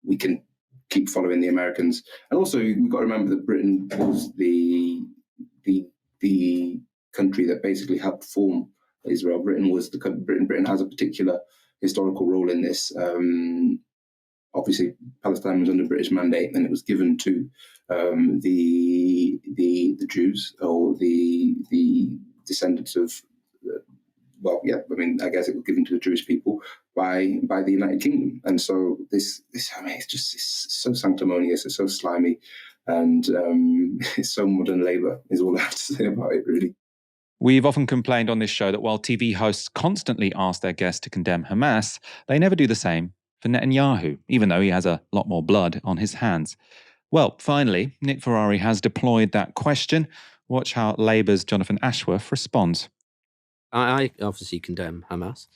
we can keep following the Americans. And also, we've got to remember that Britain was the country that basically helped form Israel. Britain has a particular historical role in this. Obviously, Palestine was under British mandate, and it was given to the Jews or the descendants of. I guess it was given to the Jewish people by the United Kingdom, and so this it's so sanctimonious, it's so slimy, and it's so modern Labour is all I have to say about it, really. We've often complained on this show that while TV hosts constantly ask their guests to condemn Hamas, they never do the same for Netanyahu, even though he has a lot more blood on his hands. Well, finally, Nick Ferrari has deployed that question. Watch how Labour's Jonathan Ashworth responds. I obviously condemn Hamas.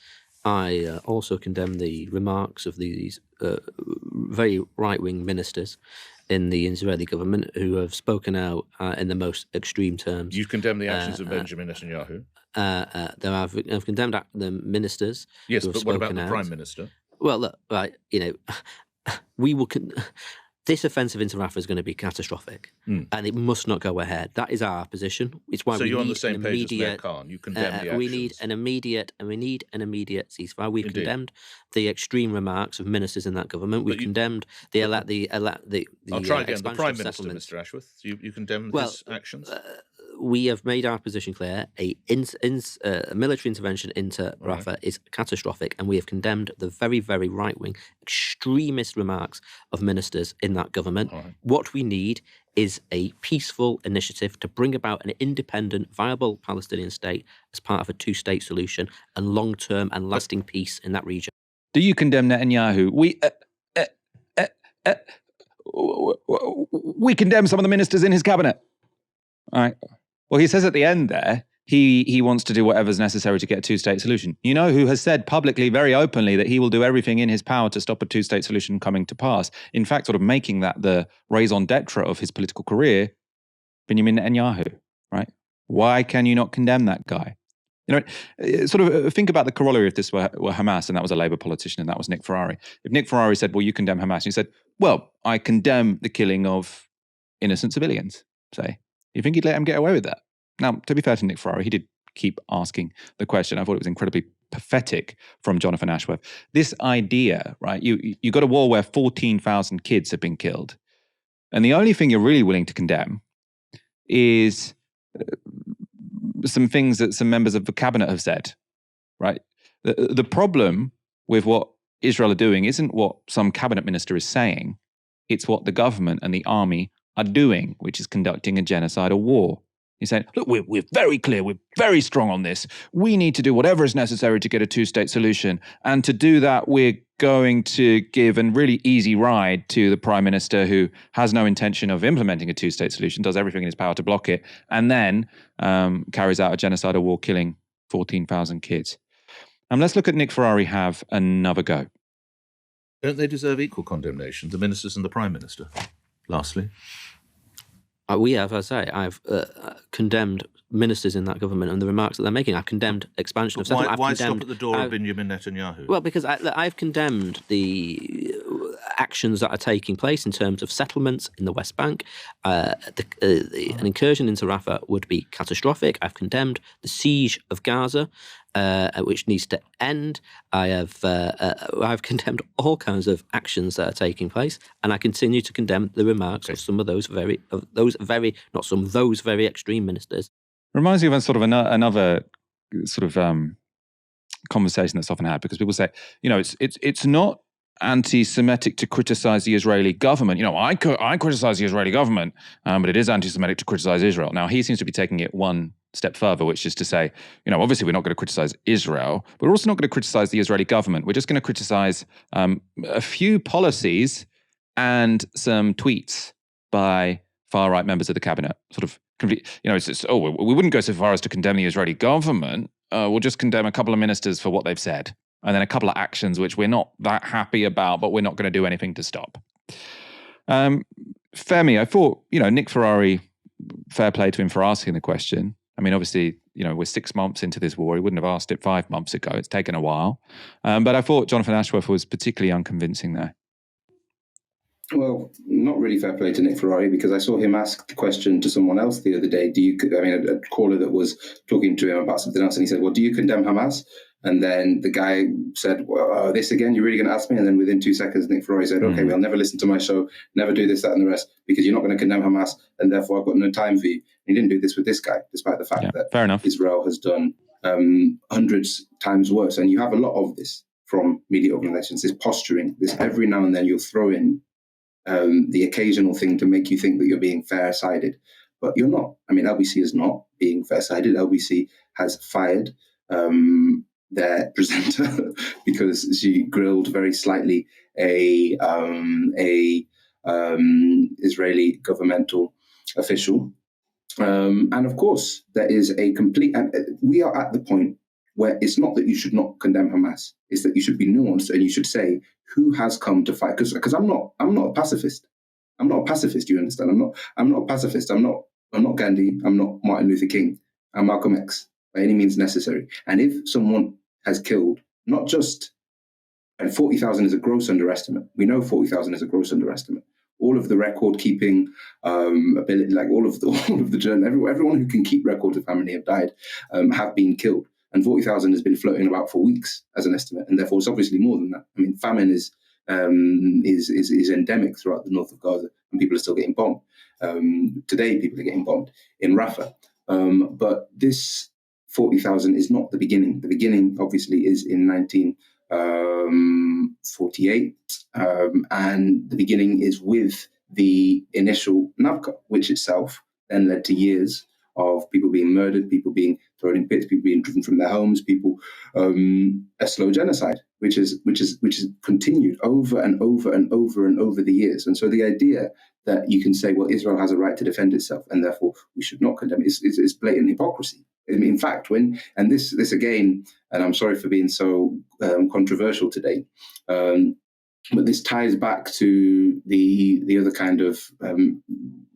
I also condemn the remarks of these very right-wing ministers in the Israeli government who have spoken out in the most extreme terms. You condemn the actions of Benjamin Netanyahu? I've condemned the ministers. Yes, who have but what about spoken the out. Prime Minister? Well, look, right, we will. This offensive into Rafah is going to be catastrophic, and it must not go ahead. That is our position. It's why so we you're need on the same page as Mayor immediate. Khan. You condemn the actions. We need an immediate ceasefire. We've Indeed. condemned the extreme remarks of ministers in that government. We've condemned the I'll try again. The Prime Minister, settlements. Mr. Ashworth. You condemn his actions. We have made our position clear. A military intervention into Rafah is catastrophic, and we have condemned the very, very right-wing, extremist remarks of ministers in that government. What we need is a peaceful initiative to bring about an independent, viable Palestinian state as part of a two-state solution and long-term and lasting peace in that region. Do you condemn Netanyahu? We condemn some of the ministers in his cabinet. All right. Well, he says at the end there, he wants to do whatever's necessary to get a two-state solution. You know who has said publicly, very openly, that he will do everything in his power to stop a two-state solution coming to pass. In fact, sort of making that the raison d'etre of his political career, Benjamin Netanyahu, right? Why can you not condemn that guy? Sort of think about the corollary if this were Hamas and that was a Labour politician and that was Nick Ferrari. If Nick Ferrari said, well, you condemn Hamas, and you said, well, I condemn the killing of innocent civilians, say. You think he'd let him get away with that? Now, to be fair to Nick Ferrari, he did keep asking the question. I thought it was incredibly pathetic from Jonathan Ashworth. This idea, right, you got a war where 14,000 kids have been killed. And the only thing you're really willing to condemn is some things that some members of the cabinet have said, right? The problem with what Israel are doing isn't what some cabinet minister is saying. It's what the government and the army are doing, which is conducting a genocidal war. He's saying, look, we're very clear, we're very strong on this. We need to do whatever is necessary to get a two-state solution. And to do that, we're going to give a really easy ride to the Prime Minister, who has no intention of implementing a two-state solution, does everything in his power to block it, and then carries out a genocidal war, killing 14,000 kids. Let's look at Nick Ferrari have another go. Don't they deserve equal condemnation, the ministers and the Prime Minister? Lastly. We have, as I say, I've condemned ministers in that government and the remarks that they're making. I've condemned expansion of settlement. Why stop at the door of Benjamin Netanyahu? Well, because I've condemned the actions that are taking place in terms of settlements in the West Bank. An incursion into Rafah would be catastrophic. I've condemned the siege of Gaza, which needs to end. I've condemned all kinds of actions that are taking place, and I continue to condemn the remarks of some of those very extreme ministers. Reminds me of another sort of conversation that's often had, because people say, it's not anti-Semitic to criticize the Israeli government. I criticize the Israeli government, but it is anti-Semitic to criticize Israel. Now, he seems to be taking it one step further, which is to say, obviously we're not going to criticize Israel, but we're also not going to criticize the Israeli government. We're just going to criticize a few policies and some tweets by far-right members of the cabinet. Sort of, we wouldn't go so far as to condemn the Israeli government. We'll just condemn a couple of ministers for what they've said, and then a couple of actions which we're not that happy about, but we're not going to do anything to stop. Femi, I thought, Nick Ferrari, fair play to him for asking the question. I mean, obviously, we're 6 months into this war. He wouldn't have asked it 5 months ago. It's taken a while. But I thought Jonathan Ashworth was particularly unconvincing there. Well, not really fair play to Nick Ferrari, because I saw him ask the question to someone else the other day. A caller that was talking to him about something else, and he said, well, do you condemn Hamas? And then the guy said, well, this again, you're really going to ask me? And then within 2 seconds, Nick Ferrari said, okay, well, never listen to my show, never do this, that, and the rest, because you're not going to condemn Hamas, and therefore I've got no time for you. He didn't do this with this guy, despite the fact that fair enough. Israel has done hundreds times worse. And you have a lot of this from media organizations, this posturing, this every now and then you'll throw in the occasional thing to make you think that you're being fair-sided. But you're not. I mean, LBC is not being fair-sided. LBC has fired their presenter because she grilled very slightly a Israeli governmental official. And of course, there is a complete... we are at the point where it's not that you should not condemn Hamas. It's that you should be nuanced and you should say who has come to fight. Because I'm not a pacifist. I'm not a pacifist. You understand? I'm not a pacifist. I'm not Gandhi. I'm not Martin Luther King. I'm Malcolm X by any means necessary. And if someone has killed, not just, and 40,000 is a gross underestimate. We know 40,000 is a gross underestimate. All of the record keeping ability, like all of the journal, everyone who can keep records of how many have died have been killed. And 40,000 has been floating about for weeks as an estimate, and therefore it's obviously more than that. I mean, famine is endemic throughout the north of Gaza, and people are still getting bombed. Today, people are getting bombed in Rafah. But this 40,000 is not the beginning. The beginning, obviously, is in 1948, and the beginning is with the initial Navka, which itself then led to years of people being murdered, people being thrown in pits, people being driven from their homes, a slow genocide, which is continued over and over and over and over the years. And so the idea that you can say, well, Israel has a right to defend itself, and therefore we should not condemn it, is blatant hypocrisy. I mean, in fact, this again, and I'm sorry for being so controversial today, but this ties back to the other kind of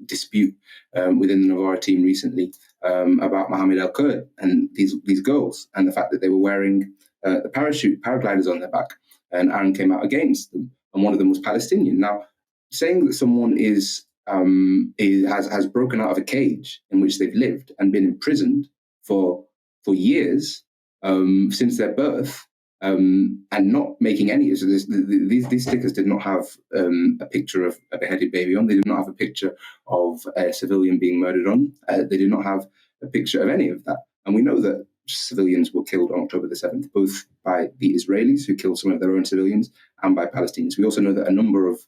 dispute within the Novara team recently about Mohammed El-Kurd and these girls, and the fact that they were wearing the paragliders on their back, and Aaron came out against them, and one of them was Palestinian. Now, saying that someone has broken out of a cage in which they've lived and been imprisoned for years since their birth, and not making any. So these stickers did not have a picture of a beheaded baby on. They did not have a picture of a civilian being murdered on. They did not have a picture of any of that. And we know that civilians were killed on October the 7th, both by the Israelis, who killed some of their own civilians, and by Palestinians. We also know that a number of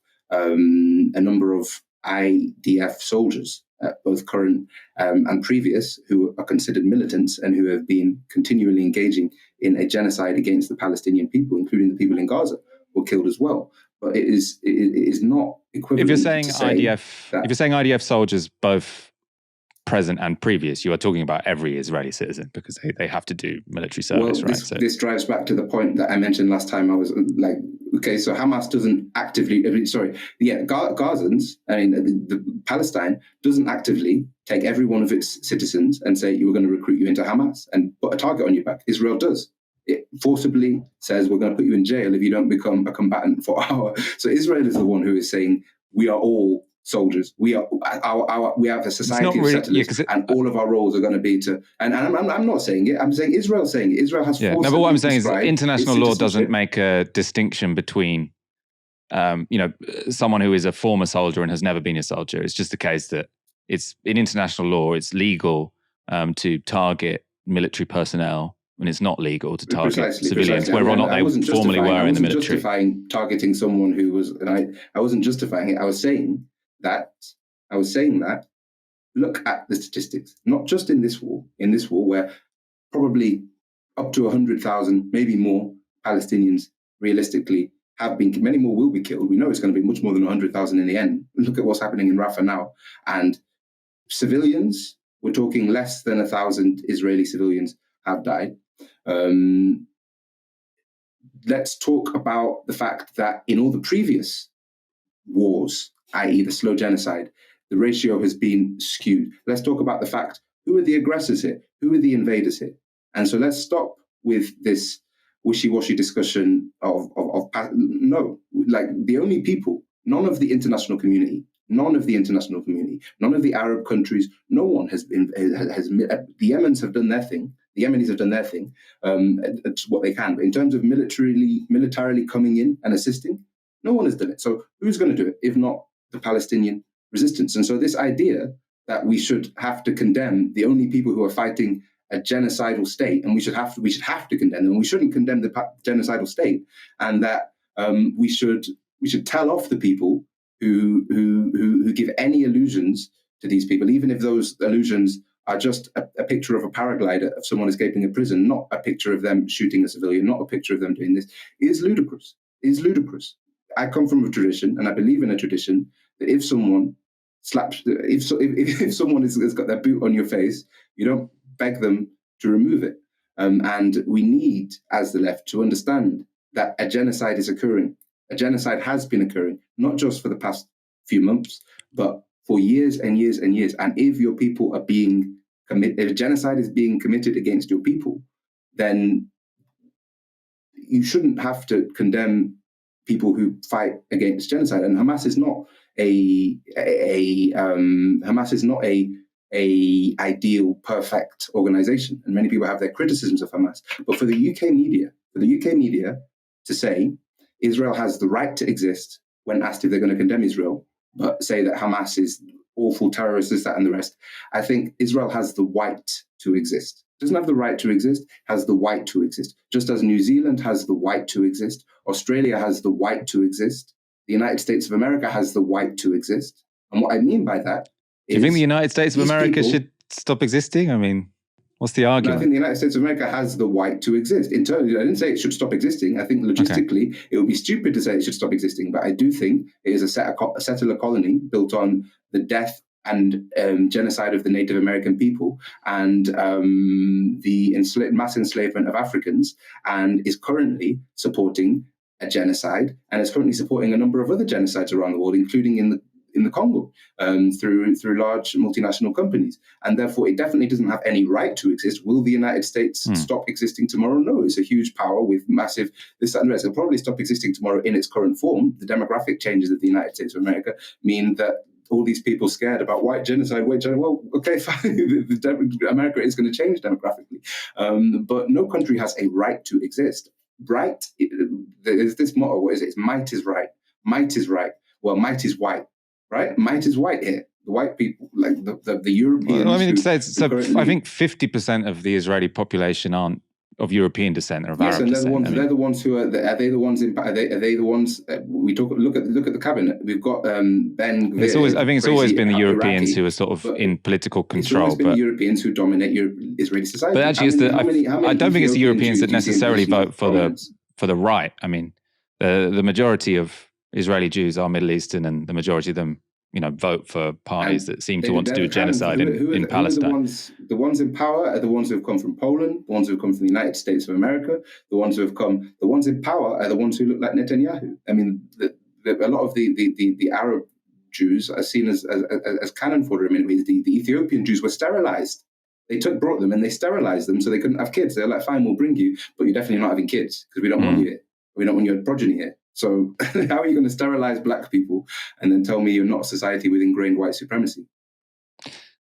IDF soldiers both current and previous, who are considered militants and who have been continually engaging in a genocide against the Palestinian people, including the people in Gaza, were killed as well. But it is not equivalent. If you're saying to say IDF, if you're saying IDF soldiers, both present and previous, you are talking about every Israeli citizen, because they have to do military service, right? So this drives back to the point that I mentioned last time. I was like, okay, so Hamas doesn't actively, Gazans, the Palestine doesn't actively take every one of its citizens and say, you were going to recruit you into Hamas and put a target on your back. Israel does. It forcibly says, we're going to put you in jail if you don't become a combatant for our. So Israel is the one who is saying, we are all soldiers. We are we have a society of settlers, and all of our roles are going to be to. And I'm not saying it. I'm saying Israel's saying it. Israel has. Yeah. No, but what I'm saying is, international law doesn't make a distinction between, someone who is a former soldier and has never been a soldier. It's just the case that it's in international law, it's legal to target military personnel, and it's not legal to target civilians, whether or not they formally were in the military. I wasn't justifying targeting someone who was, and I wasn't justifying it. I was saying that look at the statistics, not just in this war where probably up to 100,000, maybe more Palestinians realistically have been, many more will be killed. We know it's going to be much more than 100,000 in the end. Look at what's happening in Rafah now. And civilians, we're talking less than 1,000 Israeli civilians have died. Let's talk about the fact that in all the previous wars, i.e. the slow genocide, the ratio has been skewed. Let's talk about the fact, who are the aggressors here? Who are the invaders here? And so let's stop with this wishy-washy discussion of no, like the only people, none of the international community, none of the Arab countries, no one has been, the Yemens have done their thing. The Yemenis have done their thing. It's what they can. But in terms of militarily coming in and assisting, no one has done it. So who's going to do it if not the Palestinian resistance? And so this idea that we should have to condemn the only people who are fighting a genocidal state, and we should have to condemn them. We shouldn't condemn the genocidal state, and that we should tell off the people who give any allusions to these people, even if those allusions are just a picture of a paraglider of someone escaping a prison, not a picture of them shooting a civilian, not a picture of them doing this. It is ludicrous. It is ludicrous. I come from a tradition, and I believe in a tradition, that if someone if someone has got their boot on your face, you don't beg them to remove it. And we need, as the left, to understand that a genocide is occurring. A genocide has been occurring, not just for the past few months, but for years and years and years. And if your people are being committed, if genocide is being committed against your people, then you shouldn't have to condemn people who fight against genocide. And Hamas is not a ideal, perfect organization. And many people have their criticisms of Hamas. But for the UK media to say Israel has the right to exist when asked if they're going to condemn Israel, but say that Hamas is awful terrorists, this, that, and the rest. I think Israel has the right to exist. Doesn't have the right to exist, has the right to exist. Just as New Zealand has the right to exist, Australia has the right to exist, the United States of America has the right to exist. And what I mean by that is... Do you think the United States of America should stop existing? I mean, what's the argument? I think the United States of America has the right to exist. I didn't say it should stop existing. I think logistically, It would be stupid to say it should stop existing. But I do think it is a settler colony built on the death and genocide of the Native American people and the mass enslavement of Africans, and is currently supporting a genocide, and is currently supporting a number of other genocides around the world, including in the Congo, through large multinational companies. And therefore, it definitely doesn't have any right to exist. Will the United States stop existing tomorrow? No, it's a huge power with massive this, that, and the rest. It'll probably stop existing tomorrow in its current form. The demographic changes of the United States of America mean that all these people scared about white genocide, well, okay, fine. America is going to change demographically. But no country has a right to exist. Right? There's this motto, what is it? It's might is right. Might is right. Well, might is white. Right? Might is white here. The white people, like the Europeans. Well, I mean, I think 50% of the Israeli population aren't of European descent or of Yes, Arab and descent. they're the ones who are they the ones in are they the ones we talk look at the cabinet. We've got Ben Gvir, I think it's always been the Europeans Iraqi, who are sort of in political control. It's always been the Europeans who dominate Israeli society. But actually, I don't think it's the Europeans that necessarily vote for the right. I mean, the majority of Israeli Jews are Middle Eastern, and the majority of them, vote for parties that seem to want to do genocide in Palestine. The ones in power are the ones who have come from Poland, the ones who have come from the United States of America, the ones in power are the ones who look like Netanyahu. I mean, a lot of the Arab Jews are seen as cannon fodder. I mean, the Ethiopian Jews were sterilized. They brought them and they sterilized them so they couldn't have kids. They're like, fine, we'll bring you, but you're definitely not having kids because we don't want you here. We don't want your progeny here. So how are you going to sterilize black people and then tell me you're not a society with ingrained white supremacy?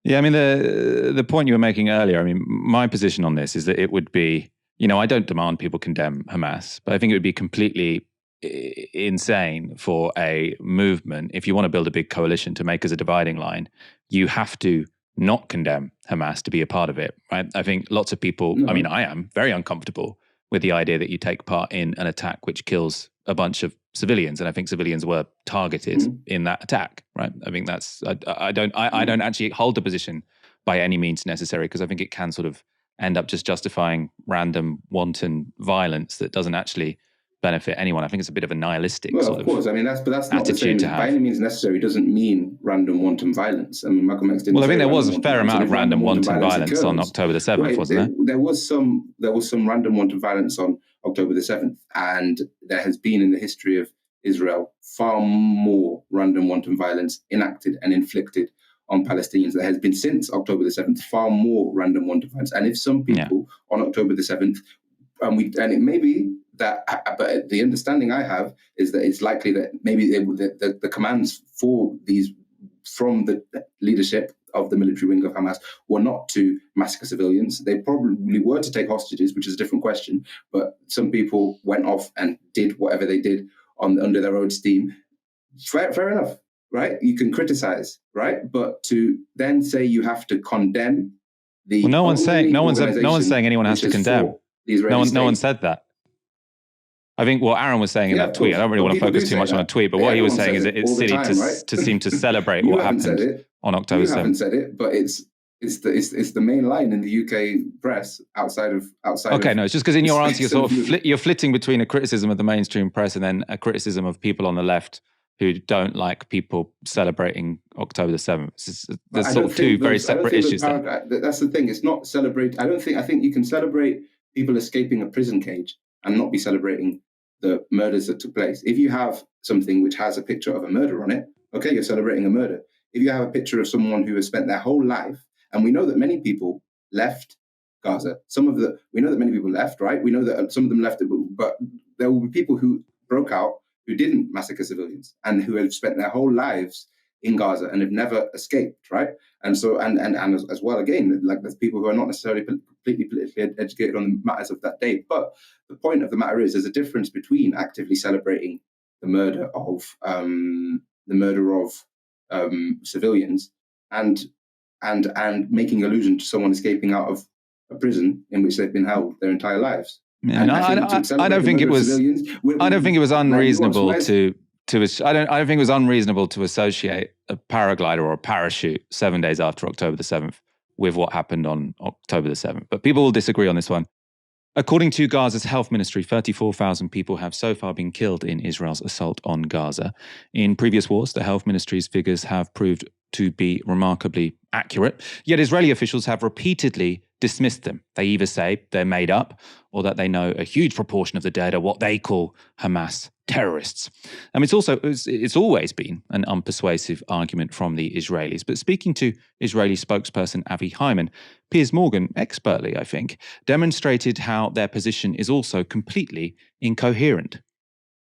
Yeah, I mean, the point you were making earlier, I mean, my position on this is that it would be, I don't demand people condemn Hamas, but I think it would be completely insane for a movement, if you want to build a big coalition to make us a dividing line, you have to not condemn Hamas to be a part of it, right? I think lots of people, I mean, I am very uncomfortable with the idea that you take part in an attack which kills a bunch of civilians, and I think civilians were targeted in that attack, right? I think that's I don't actually hold the position by any means necessary, because I think it can sort of end up just justifying random wanton violence that doesn't actually benefit anyone. I think it's a bit of a nihilistic sort of course. I mean, that's not the same. attitude to have. By any means necessary doesn't mean random wanton violence. I mean, Malcolm X didn't. Well, I say think there was random a fair wanton amount of random wanton violence occurs. on October the 7th, Right, wasn't there? There was some random wanton violence on October the 7th, and there has been in the history of Israel far more random wanton violence enacted and inflicted on Palestinians. There has been since October the 7th far more random wanton violence. And if some people on October the 7th, and it may be that, but the understanding I have is that it's likely that maybe the commands for these from the leadership of the military wing of Hamas were not to massacre civilians. They probably were to take hostages, which is a different question. But some people went off and did whatever they did under their own steam. Fair enough, right? You can criticize, right? But to then say you have to condemn the no one's saying anyone has to condemn. No one said that. I think what Aaron was saying in that tweet, I don't really want to focus too much on a tweet, but what he was saying is that it's silly to seem to celebrate what happened on October 7th. You haven't said it, but it's the main line in the UK press outside of. Okay, no, it's just because in your answer you're flitting between a criticism of the mainstream press and then a criticism of people on the left who don't like people celebrating October the 7th. There's sort of two very separate issues there. That's the thing. It's not celebrate. I think you can celebrate people escaping a prison cage and not be celebrating the murders that took place. If you have something which has a picture of a murder on it, okay, you're celebrating a murder. If you have a picture of someone who has spent their whole life, and we know that many people left Gaza. We know that many people left, right? We know that some of them left, but there will be people who broke out who didn't massacre civilians and who have spent their whole lives in Gaza and have never escaped, right? And so, and as well, again, like there's people who are not necessarily completely politically educated on the matters of that day. But the point of the matter is, there's a difference between actively celebrating the murder of civilians and making allusion to someone escaping out of a prison in which they've been held their entire lives. Yeah, I don't think it was unreasonable to associate a paraglider or a parachute 7 days after October the 7th with what happened on October the 7th. But people will disagree on this one. According to Gaza's health ministry, 34,000 people have so far been killed in Israel's assault on Gaza. In previous wars, the health ministry's figures have proved to be remarkably accurate, yet Israeli officials have repeatedly dismissed them. They either say they're made up or that they know a huge proportion of the dead are what they call Hamas terrorists. It's always been an unpersuasive argument from the Israelis. But speaking to Israeli spokesperson Avi Hyman, Piers Morgan, expertly, I think, demonstrated how their position is also completely incoherent.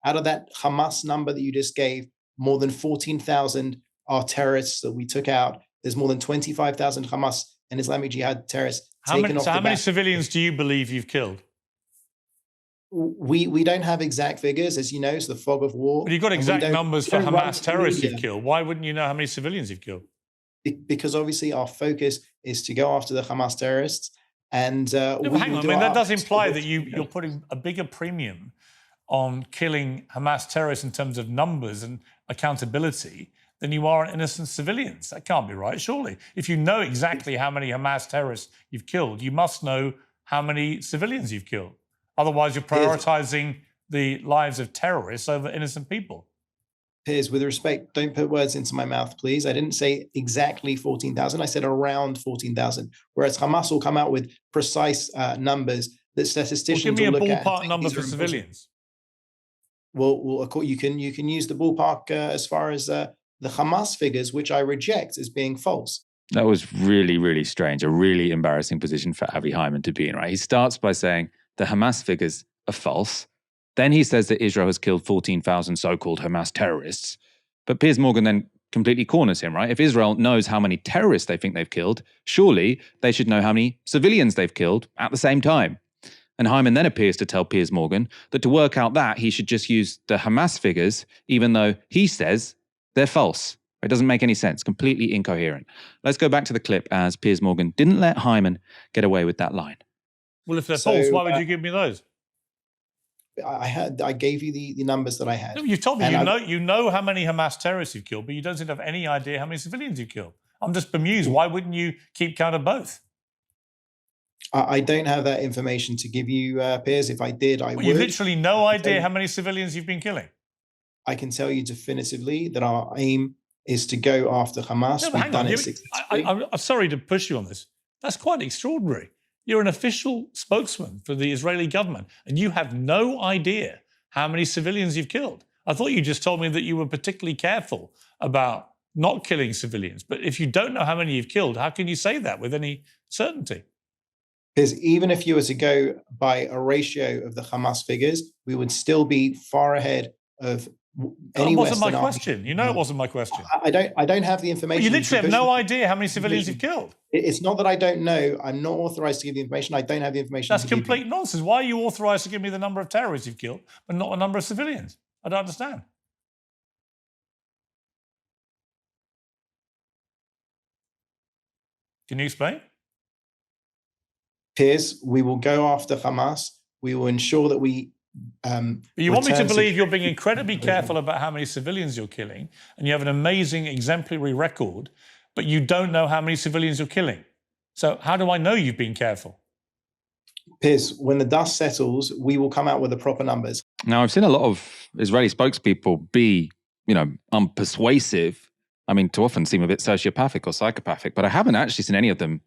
Out of that Hamas number that you just gave, more than 14,000 are terrorists that we took out. There's more than 25,000 Hamas and Islamic Jihad terrorists. How many civilians do you believe you've killed? We don't have exact figures, as you know, it's the fog of war. But you've got exact numbers for Hamas terrorists you've killed. Why wouldn't you know how many civilians you've killed? Because obviously our focus is to go after the Hamas terrorists. And No, but hang on, I do mean, our that does best to imply work that you're putting a bigger premium on killing Hamas terrorists in terms of numbers and accountability than you are on innocent civilians. That can't be right, surely. If you know exactly how many Hamas terrorists you've killed, you must know how many civilians you've killed. Otherwise, you're prioritizing the lives of terrorists over innocent people. Piers, with respect, don't put words into my mouth, please. I didn't say exactly 14,000. I said around 14,000. Whereas Hamas will come out with precise numbers that statisticians Well, give me will a look at. ballpark number for civilians. Well, you can use the ballpark as far as the Hamas figures, which I reject as being false. That was really, really strange. A really embarrassing position for Avi Hyman to be in, right? He starts by saying the Hamas figures are false. Then he says that Israel has killed 14,000 so-called Hamas terrorists. But Piers Morgan then completely corners him, right? If Israel knows how many terrorists they think they've killed, surely they should know how many civilians they've killed at the same time. And Hyman then appears to tell Piers Morgan that to work out that, he should just use the Hamas figures, even though he says they're false. It doesn't make any sense, completely incoherent. Let's go back to the clip as Piers Morgan didn't let Hyman get away with that line. Well, if they're false, why would you give me those? I gave you the numbers that I had. No, you've told me you know how many Hamas terrorists you've killed, but you don't seem to have any idea how many civilians you've killed. I'm just bemused. Why wouldn't you keep count of both? I don't have that information to give you, Piers. If I did, I would. You literally no idea how many civilians you've been killing. I can tell you definitively that our aim is to go after Hamas. No, We've done it successfully. I'm sorry to push you on this. That's quite extraordinary. You're an official spokesman for the Israeli government, and you have no idea how many civilians you've killed. I thought you just told me that you were particularly careful about not killing civilians. But if you don't know how many you've killed, how can you say that with any certainty? Because even if you were to go by a ratio of the Hamas figures, we would still be far ahead of any Western army. That wasn't my question. You know it wasn't my question. I don't have the information. Well, you literally have no idea how many civilians you've killed. It's not that I don't know. I'm not authorized to give the information. I don't have the information. That's complete nonsense. Why are you authorized to give me the number of terrorists you've killed, but not the number of civilians? I don't understand. Can you explain? Piers, we will go after Hamas. We will ensure that we But you want me to believe you're being incredibly careful about how many civilians you're killing, and you have an amazing exemplary record, but you don't know how many civilians you're killing. So how do I know you've been careful? Piers, when the dust settles, we will come out with the proper numbers. Now, I've seen a lot of Israeli spokespeople be, unpersuasive. I mean, to often seem a bit sociopathic or psychopathic, but I haven't actually seen any of them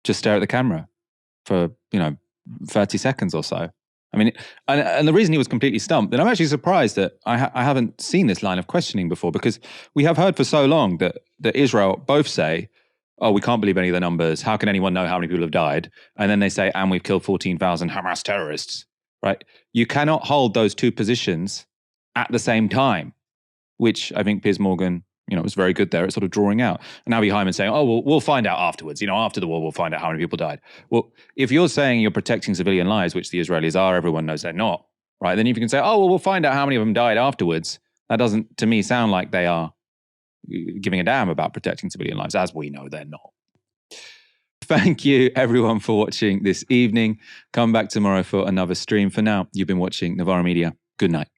just stare at the camera for, 30 seconds or so. I mean, and the reason he was completely stumped, and I'm actually surprised that I haven't seen this line of questioning before, because we have heard for so long that Israel both say, oh, we can't believe any of the numbers. How can anyone know how many people have died? And then they say, and we've killed 14,000 Hamas terrorists, right? You cannot hold those two positions at the same time, which I think Piers Morgan, was very good there at sort of drawing out. And Avi Hyman saying, oh, we'll find out afterwards. After the war, we'll find out how many people died. Well, if you're saying you're protecting civilian lives, which the Israelis are, everyone knows they're not, right? Then if you can say, oh, well, we'll find out how many of them died afterwards, that doesn't, to me, sound like they are giving a damn about protecting civilian lives, as we know they're not. Thank you, everyone, for watching this evening. Come back tomorrow for another stream. For now, you've been watching Novara Media. Good night.